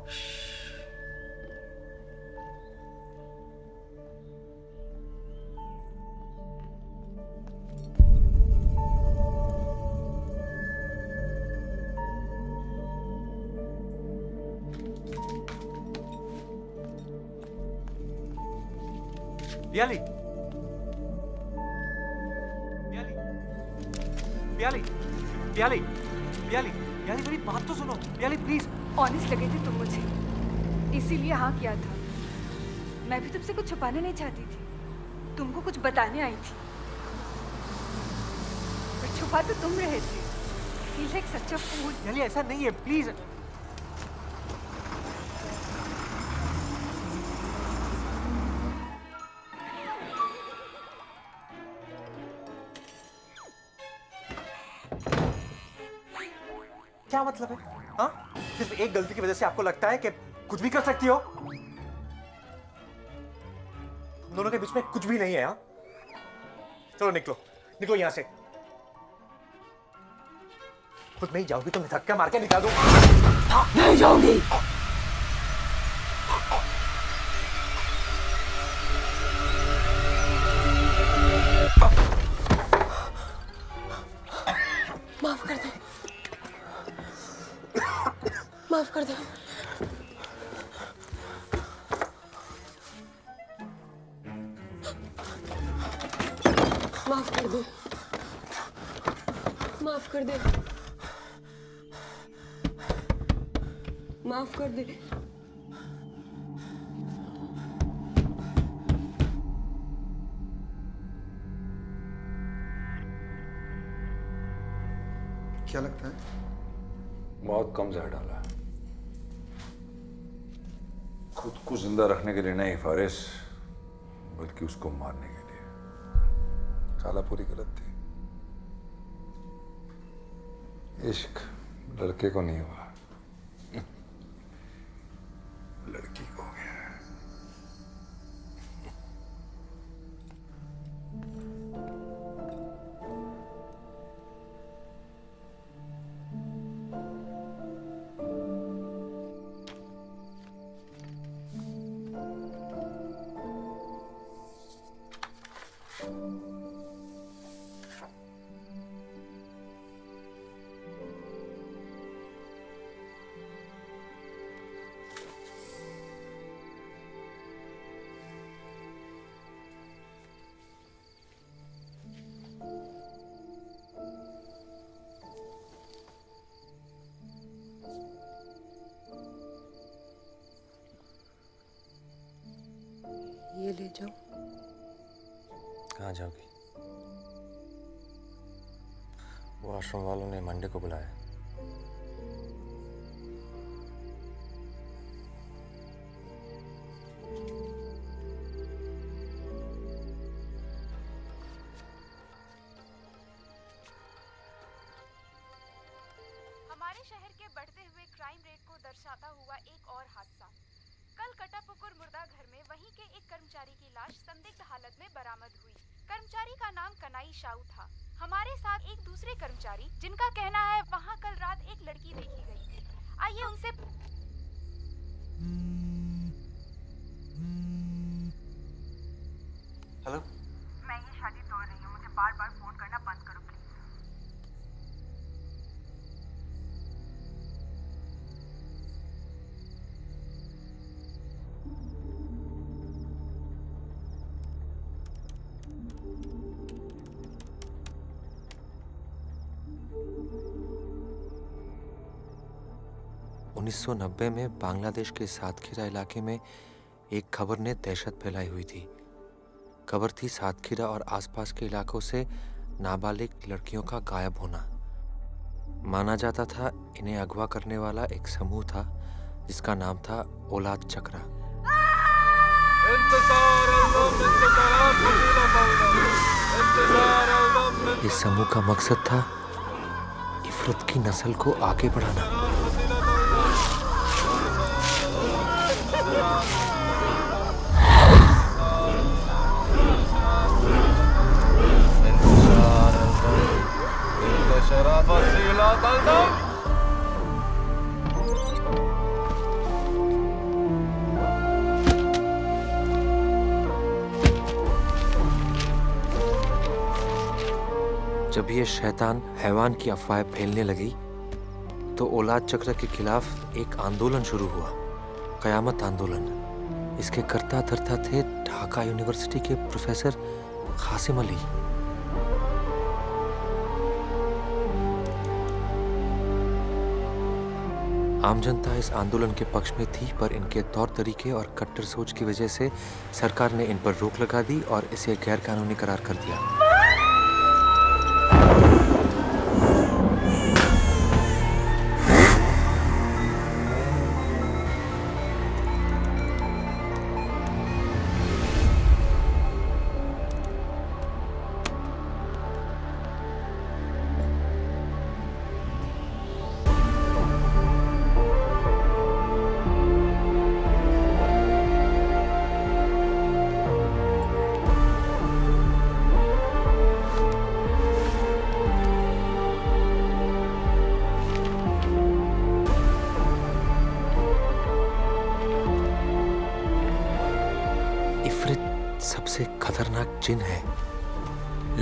पियाली, पियाली, पियाली, पियाली, पियाली, पियाली, मेरी बात तो सुनो। पियाली प्लीज। ऑनेस्ट लगे थे तुम मुझे, इसीलिए हाँ किया था। मैं भी तुमसे कुछ छुपाने नहीं चाहती थी, तुमको कुछ बताने आई थी। खफा तो तुम रहे थे। He's like such a fool. यानी ऐसा नहीं है, प्लीज। क्या मतलब है? हाँ? सिर्फ एक गलती की वजह से आपको लगता है कि कुछ भी कर सकती हो? हम दोनों के बीच में कुछ भी नहीं है। हाँ? चलो निकलो, निकलो यहाँ से। खुद नहीं जाओगी तो मैं धक्का मार के निकाल दूंगा। नहीं जाऊंगी। माफ कर दे, माफ कर दे। माफ कर दे, माफ कर दे, माफ कर दे। क्या लगता है? बहुत कम जहर डाला है। खुद को जिंदा रखने के लिए नहीं फारिस, बल्कि उसको मारने के लिए। साला पूरी गलत थी। इश्क लड़के को नहीं हुआ, लड़की को हो गया। ये ले जाओ। कहाँ जाओगी? वो आश्रम वालों ने मंडे को बुलाया। हमारे शहर के बढ़ते हुए क्राइम रेट को दर्शाता हुआ एक और हादसा। कल कटापुकुर मुर्दा घर में वहीं के एक कर्मचारी की लाश संदिग्ध हालत में बरामद हुई। कर्मचारी का नाम कनाई शाऊ था। हमारे साथ एक दूसरे कर्मचारी जिनका कहना है वहां कल रात एक लड़की देखी गई थी। आइए उनसे। हेलो, मैं ये शादी तोड़ रही हूँ, मुझे बार बार फोन करना बंद करो प्लीज। उन्नीस 1990 में बांग्लादेश के सातखीरा इलाके में एक खबर ने दहशत फैलाई हुई थी। खबर थी सातखीरा और आसपास के इलाकों से नाबालिग लड़कियों का गायब होना। माना जाता था इन्हें अगवा करने वाला एक समूह था जिसका नाम था औलाद चक्रा। इस समूह का मकसद था इफरत की नस्ल को आगे बढ़ाना। जब ये शैतान हैवान की अफवाहें फैलने लगी तो औलाद चक्र के खिलाफ एक आंदोलन शुरू हुआ, कयामत आंदोलन। इसके कर्ता धर्ता थे ढाका यूनिवर्सिटी के प्रोफेसर कासिम अली। आम जनता इस आंदोलन के पक्ष में थी, पर इनके तौर तरीके और कट्टर सोच की वजह से सरकार ने इन पर रोक लगा दी और इसे गैर कानूनी करार कर दिया। सबसे खतरनाक जिन है।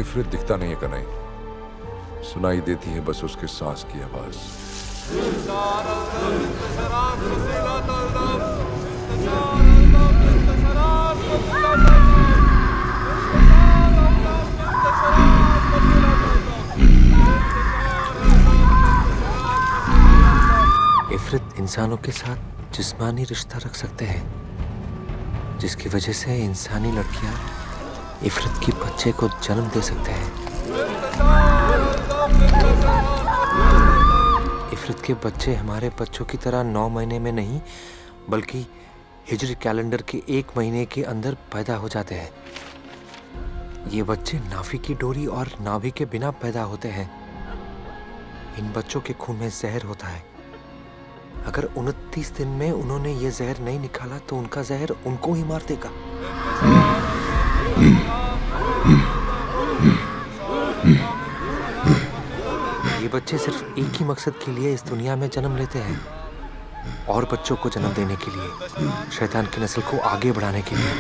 इफरित दिखता नहीं है कन्हई, सुनाई देती है बस उसके सांस की आवाज। इफरित इंसानों के साथ जिस्मानी रिश्ता रख सकते हैं, जिसकी वजह से इंसानी लड़कियां इफरित की बच्चे को जन्म दे सकते हैं। इफरित के बच्चे हमारे बच्चों की तरह 9 महीने में नहीं, बल्कि हिजरी कैलेंडर के 1 महीने के अंदर पैदा हो जाते हैं। ये बच्चे नाफी की डोरी और नाभि के बिना पैदा होते हैं। इन बच्चों के खून में जहर होता है। अगर 29 दिन में उन्होंने ये जहर नहीं निकाला तो उनका जहर उनको ही मार देगा। ये बच्चे सिर्फ एक ही मकसद के लिए इस दुनिया में जन्म लेते हैं, और बच्चों को जन्म देने के लिए, शैतान की नस्ल को आगे बढ़ाने के लिए।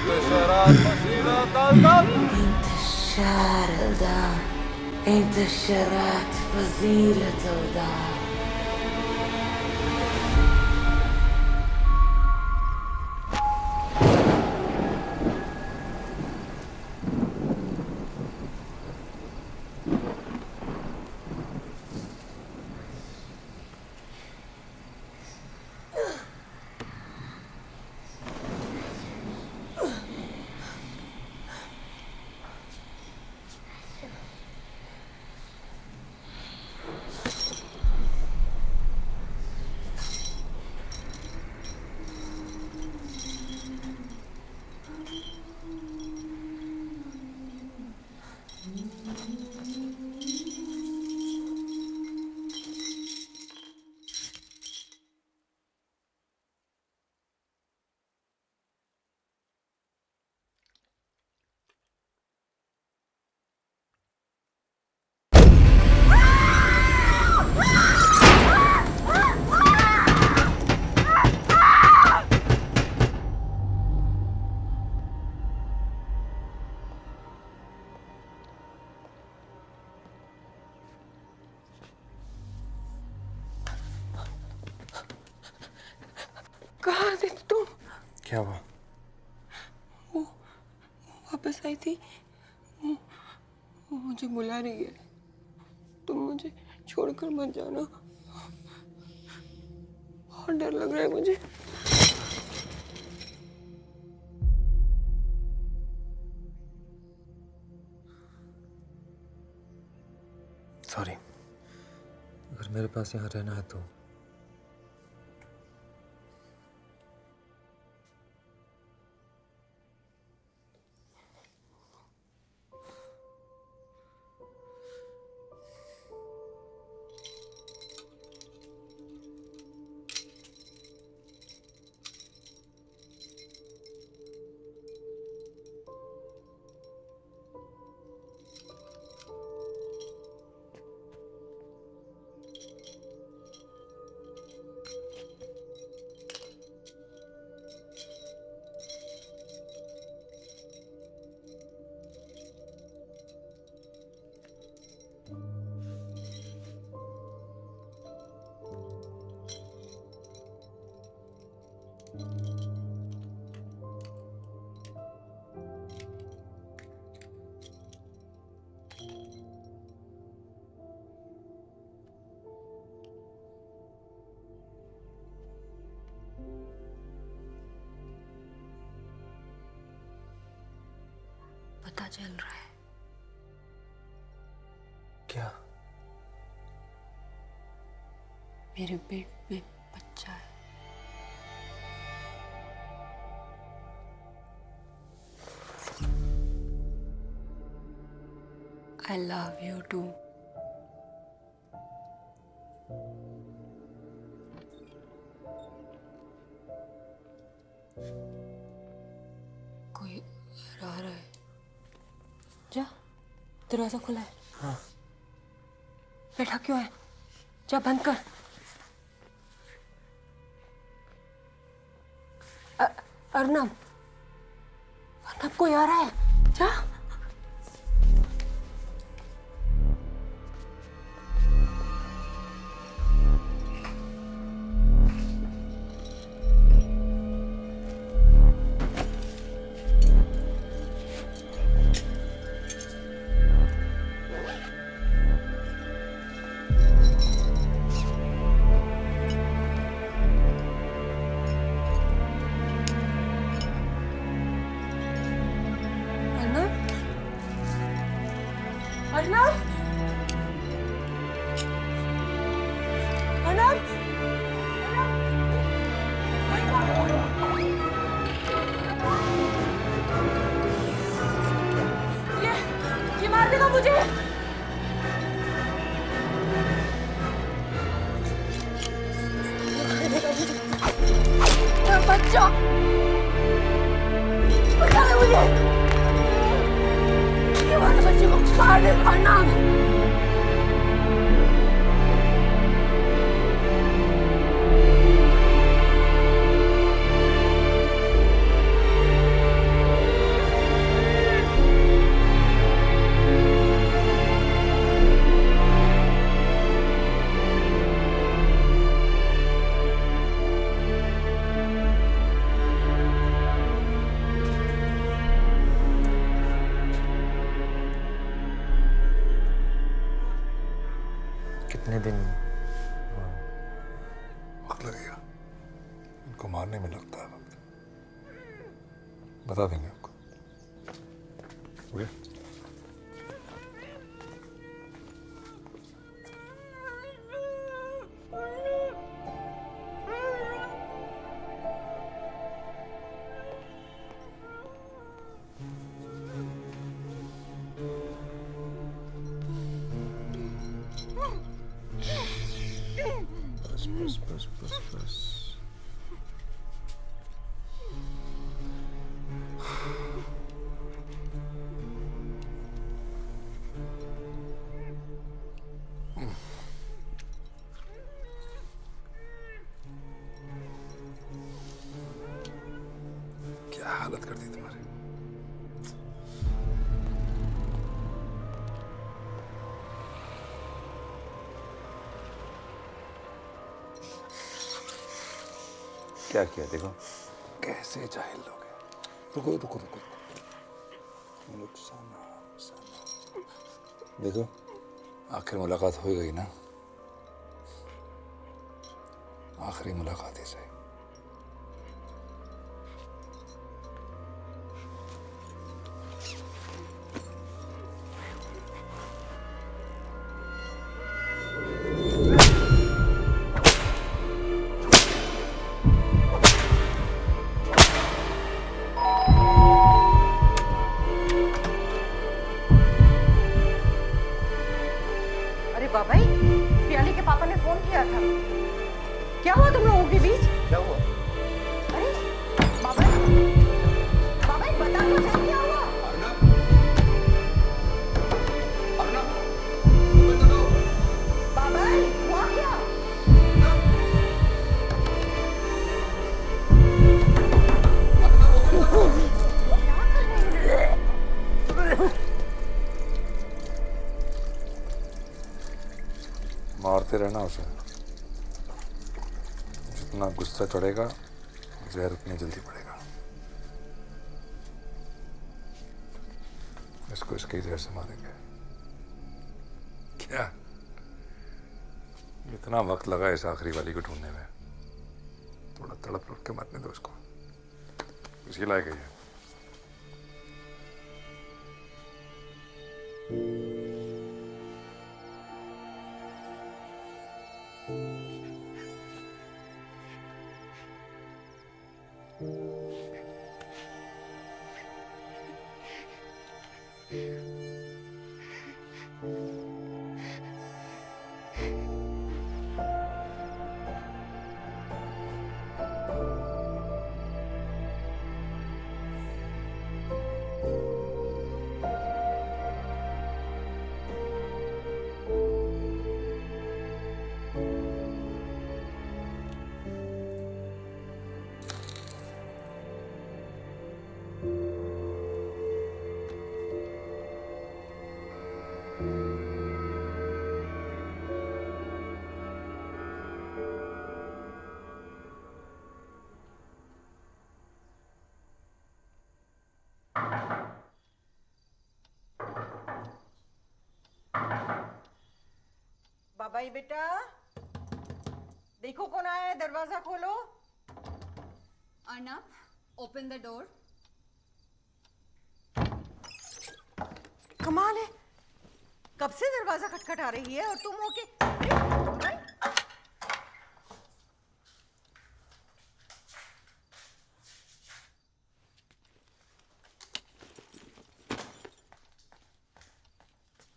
कहाँ थे तुम? क्या हुआ? वो वापस आई थी। वो मुझे बुला रही है। तुम मुझे छोड़कर मत जाना, बहुत डर लग रहा है मुझे। सॉरी, अगर मेरे पास यहाँ रहना है तो पता चल रहा है। क्या? मेरे पेट में बच्चा है। I love you too. कोई आ रहा है। जा, दरवाजा खुला है। हाँ। बैठा क्यों है? जा बंद कर। अर्नब, अर्नब कोई आ रहा है। जा। अर्नब, अर्नब, ये मार देगा मुझे। बच्चा, बचा ले मुझे। हमारे बच्चे को मार दे अर्नब। कितने दिन वक्त लगेगा, इनको मारने में लगता है वक्त। बता देंगे आपको। ओके? बस बस बस बस। क्या हालत कर दी तुम्हारी। क्या किया देखो। कैसे जाहिल लोग हैं। रुको रुको रुको, रुखसाना देखो, आखिर मुलाकात हो गई ना। आखिरी मुलाकात ही सही। बाबाई, प्याली के पापा ने फोन किया था। क्या हुआ तुम लोगों के बीच? क्या हुआ? अरे बाबाई, बाबाई बता तो सही क्या हुआ? बाबाई हुआ क्या? मारते रहना उसे। जितना गुस्सा चढ़ेगा जहर उतनी जल्दी पड़ेगा। इसको इसके जहर से मारेंगे। क्या इतना वक्त लगा इस आखिरी वाली को ढूंढने में। थोड़ा तड़प तड़प के मरने दो इसको। इसी लायक है। बाबाई बेटा, देखो कौन आया है, दरवाजा खोलो। Arnab, open the door. कमाल है, कब से दरवाजा खटखटा रही है और तुम हो के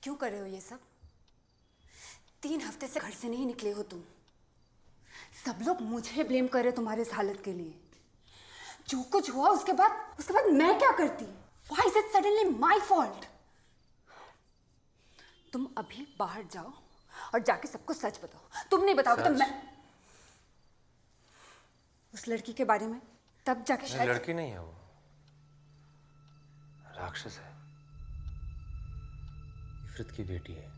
क्यों कर रहे हो ये सब? 3 हफ्ते से घर से नहीं निकले हो तुम। सब लोग मुझे ब्लेम कर रहे तुम्हारे इस हालत के लिए। जो कुछ हुआ उसके बाद मैं क्या करती? Why is it suddenly my fault? तुम अभी बाहर जाओ और जाके सबको सच बताओ। तुम नहीं बताओगे तो मैं उस लड़की के बारे में तब जाके शायद। लड़की नहीं है वो, राक्षस है, इफरत की बेटी है।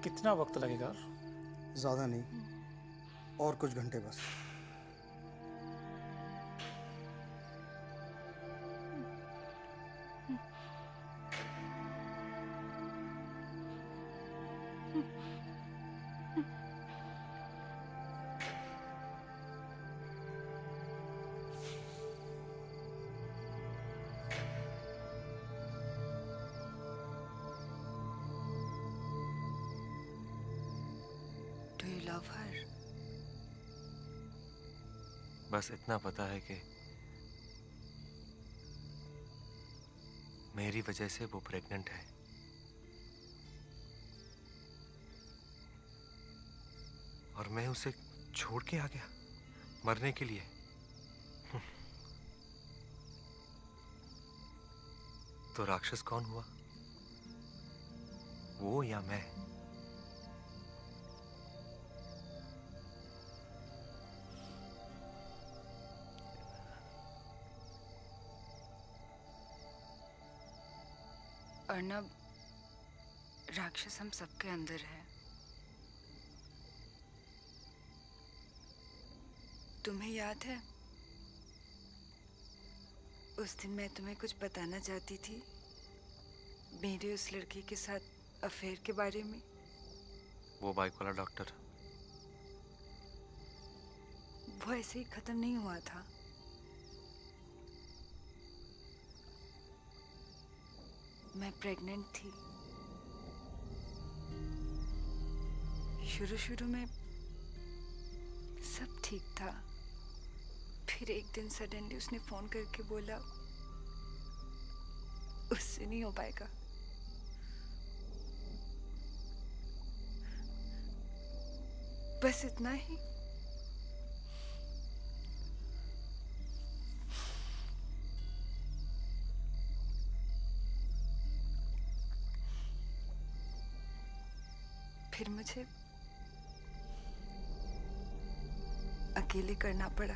कितना वक्त लगेगा? ज़्यादा नहीं, और कुछ घंटे बस। Do you love her? बस इतना पता है कि मेरी वजह से वो प्रेग्नेंट है। और मैं उसे छोड़ के आ गया मरने के लिए। तो राक्षस कौन हुआ, वो या मैं? अर्नब, राक्षस हम सबके अंदर है। तुम्हें याद है उस दिन मैं तुम्हें कुछ बताना चाहती थी, मेरे उस लड़की के साथ अफेयर के बारे में? वो बाइक वाला डॉक्टर, वो ऐसे ही खत्म नहीं हुआ था। मैं प्रेग्नेंट थी। शुरू में सब ठीक था, फिर एक दिन सडनली उसने फोन करके बोला उससे नहीं हो पाएगा। बस इतना ही। फिर मुझे अकेले करना पड़ा।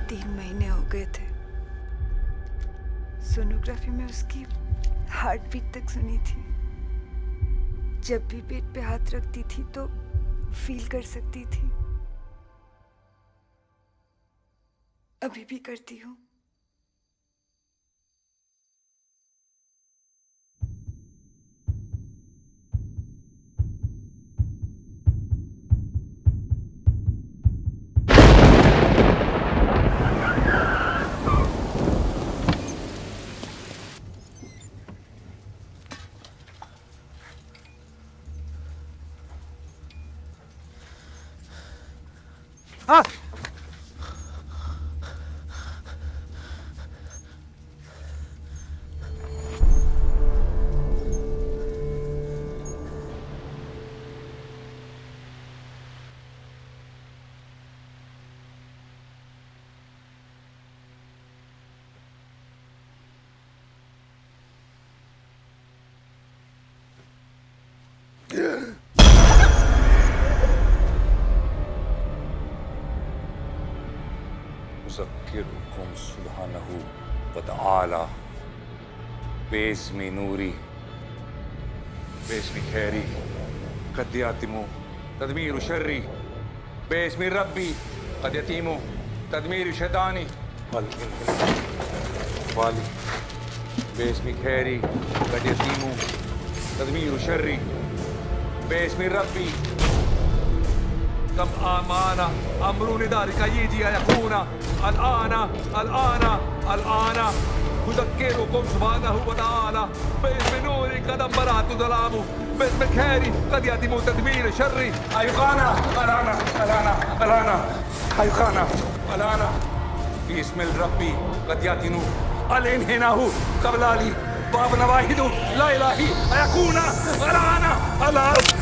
तीन महीने हो गए थे। सोनोग्राफी में उसकी हार्ट बीट तक सुनी थी। जब भी पेट पे हाथ रखती थी तो फील कर सकती थी। अभी भी करती हूँ। हाँ। उज़क्किरुकुम सुब्हानहू व तआला बेस्मी नूरी बेस्मी खैरी कद यातिमु तदमीर शर्री बेस्मी रब्बी कद यतीमु तदमीर शैतानी वाली बेस्मी खैरी कद यतीमु तदमीर शर्री बेस्मी रब्बी कम आमाना अमरू निदारिका ये जिया यकूना अल-आना अल-आना अल-आना उज़क्किरुकुम सुब्हानहू व तआला बिस्मि नूरी कद बरातु ज़लामु बिस्मि खैरी कद यतीमु तदमीर शर्री अयकाना अलाना अलाना अलाना अयकाना अलाना बिस्मिल रब्बी कद यतीनु अलिनहिनाहु कबलाली बाब नवाहिदु ला इलाही अयकूना अलाना अलाना।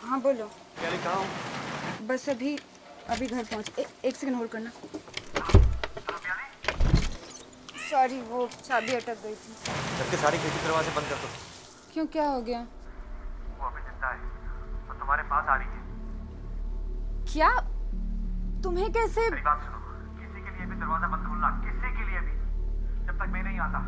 हाँ बोलो। यानी कहाँ हो? बस अभी घर पहुँच। एक सेकंड होल्ड करना। सॉरी, वो चाबी अटक गई थी। सबके सारे खिड़की दरवाजे बंद कर दो। क्यों, क्या हो गया? वो अभी जिंदा है और तुम्हारे पास आ रही है। क्या? तुम्हें कैसे? मेरी बात सुनो, किसी के लिए भी दरवाजा बंद खोलना, किसी के लिए भी, जब तक मैं नहीं आता।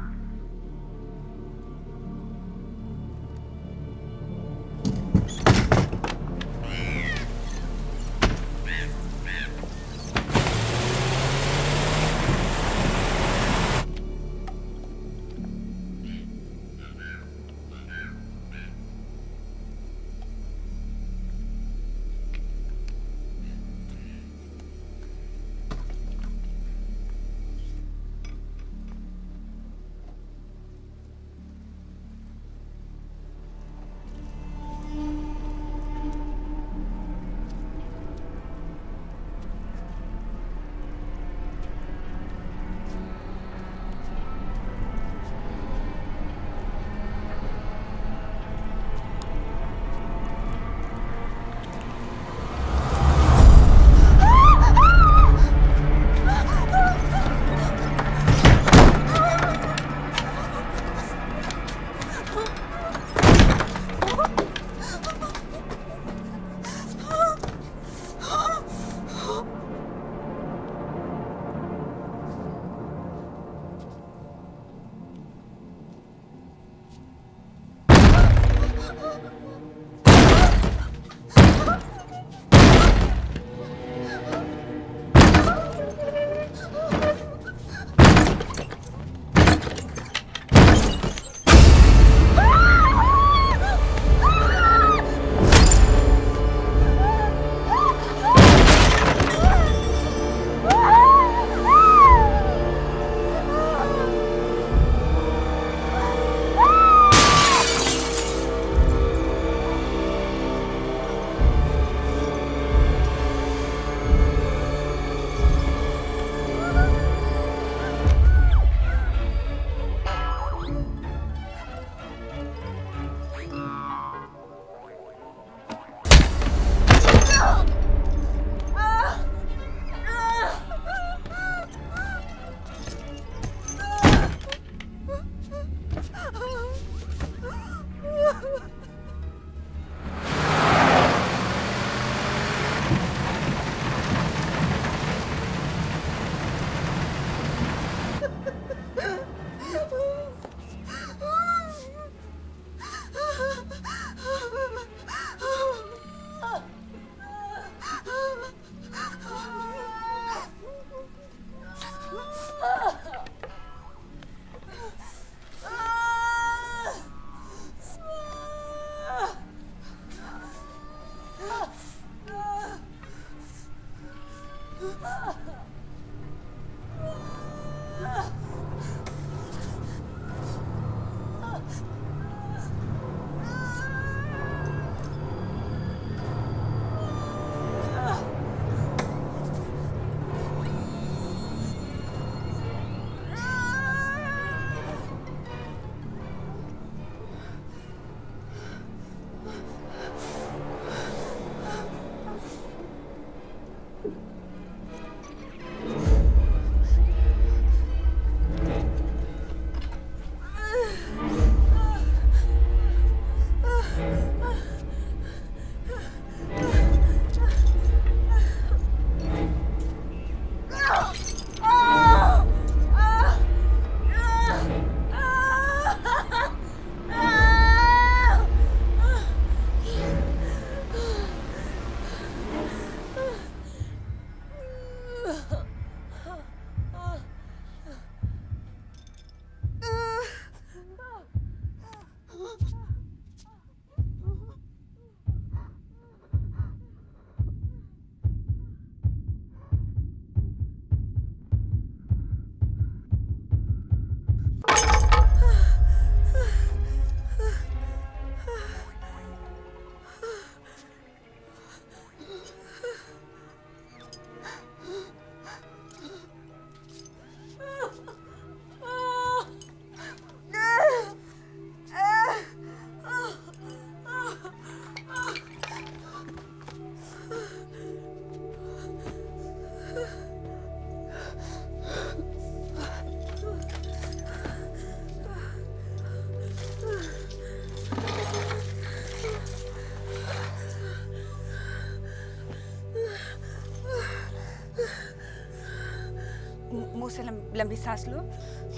जोर से लंबी सांस लो,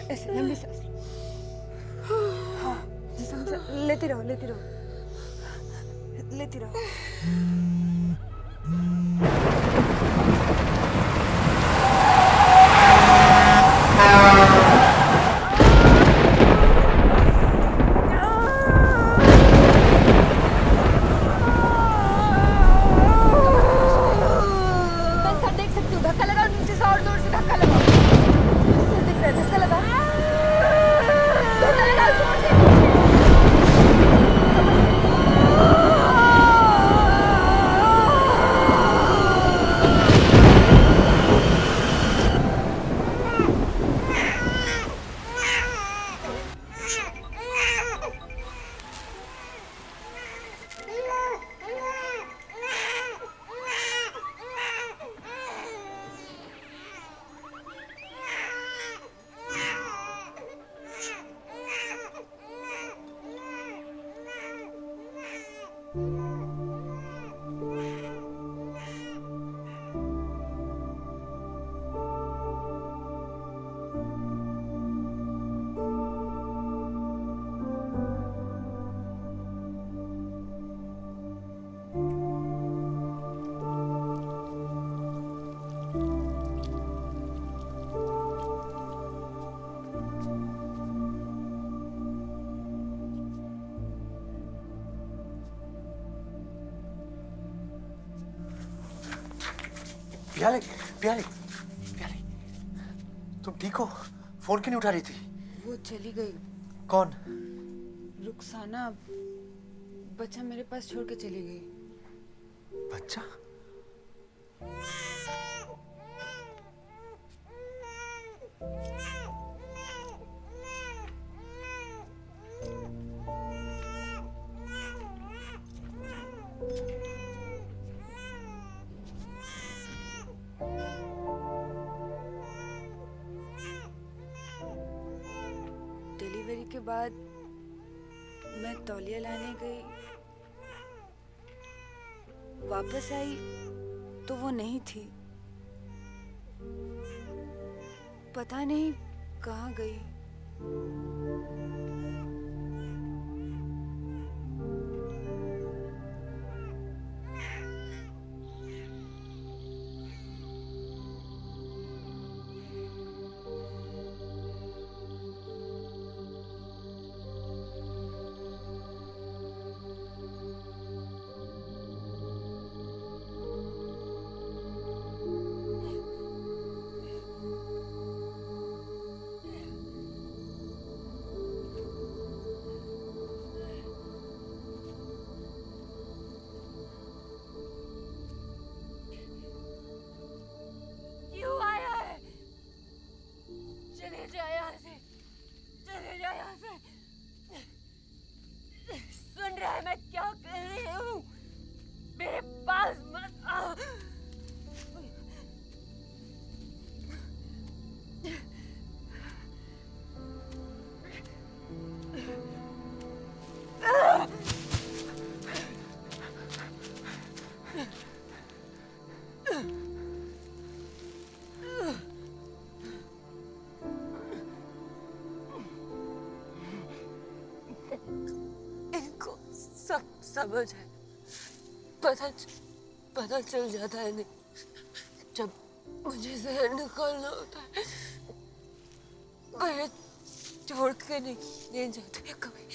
ऐसे लंबी सांस लो। हाँ, लेती रहो, लेती रहो, लेती रहो। प्याले, प्याले, प्याले, तुम ठीक हो? फोन क्यों नहीं उठा रही थी? वो चली गई। कौन? रुखसाना, बच्चा मेरे पास छोड़ के चली गई। बच्चा? डिलीवरी के बाद मैं तौलिया लाने गई, वापस आई तो वो नहीं थी। पता नहीं कहाँ गई। क्यों आया है? चले जा यहाँ से, चले जा यहाँ से। सुन रहा है मैं क्या कर रही हूँ? मेरे पास मत आओ। इनको सब समझ है, पता चल जाता है नहीं जब मुझे जहर निकालना होता है। पर छोड़ के नहीं जाते कभी।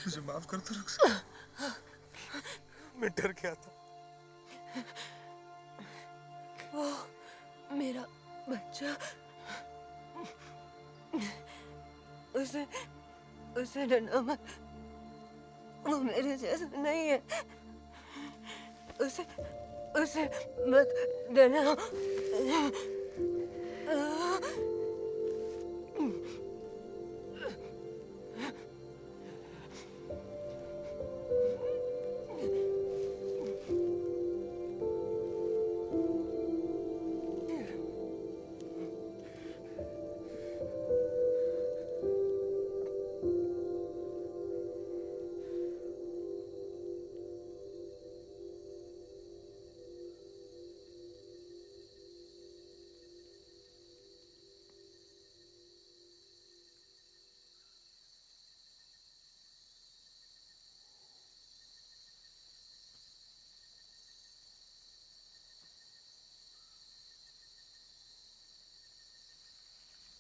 मुझे माफ कर दो रुखसाना, मैं डर गया था। वो मेरा बच्चा, उसे डरना मत, वो मेरे जैसा नहीं है। उसे मत डरना।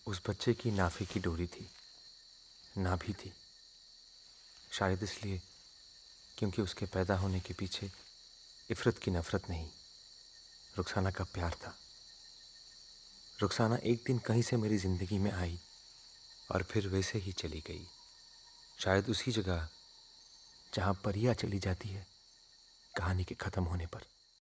उस बच्चे की नाफी की डोरी थी, नाभि थी। शायद इसलिए क्योंकि उसके पैदा होने के पीछे इफरत की नफरत नहीं, रुखसाना का प्यार था। रुखसाना एक दिन कहीं से मेरी ज़िंदगी में आई और फिर वैसे ही चली गई। शायद उसी जगह जहाँ परियां चली जाती है कहानी के ख़त्म होने पर।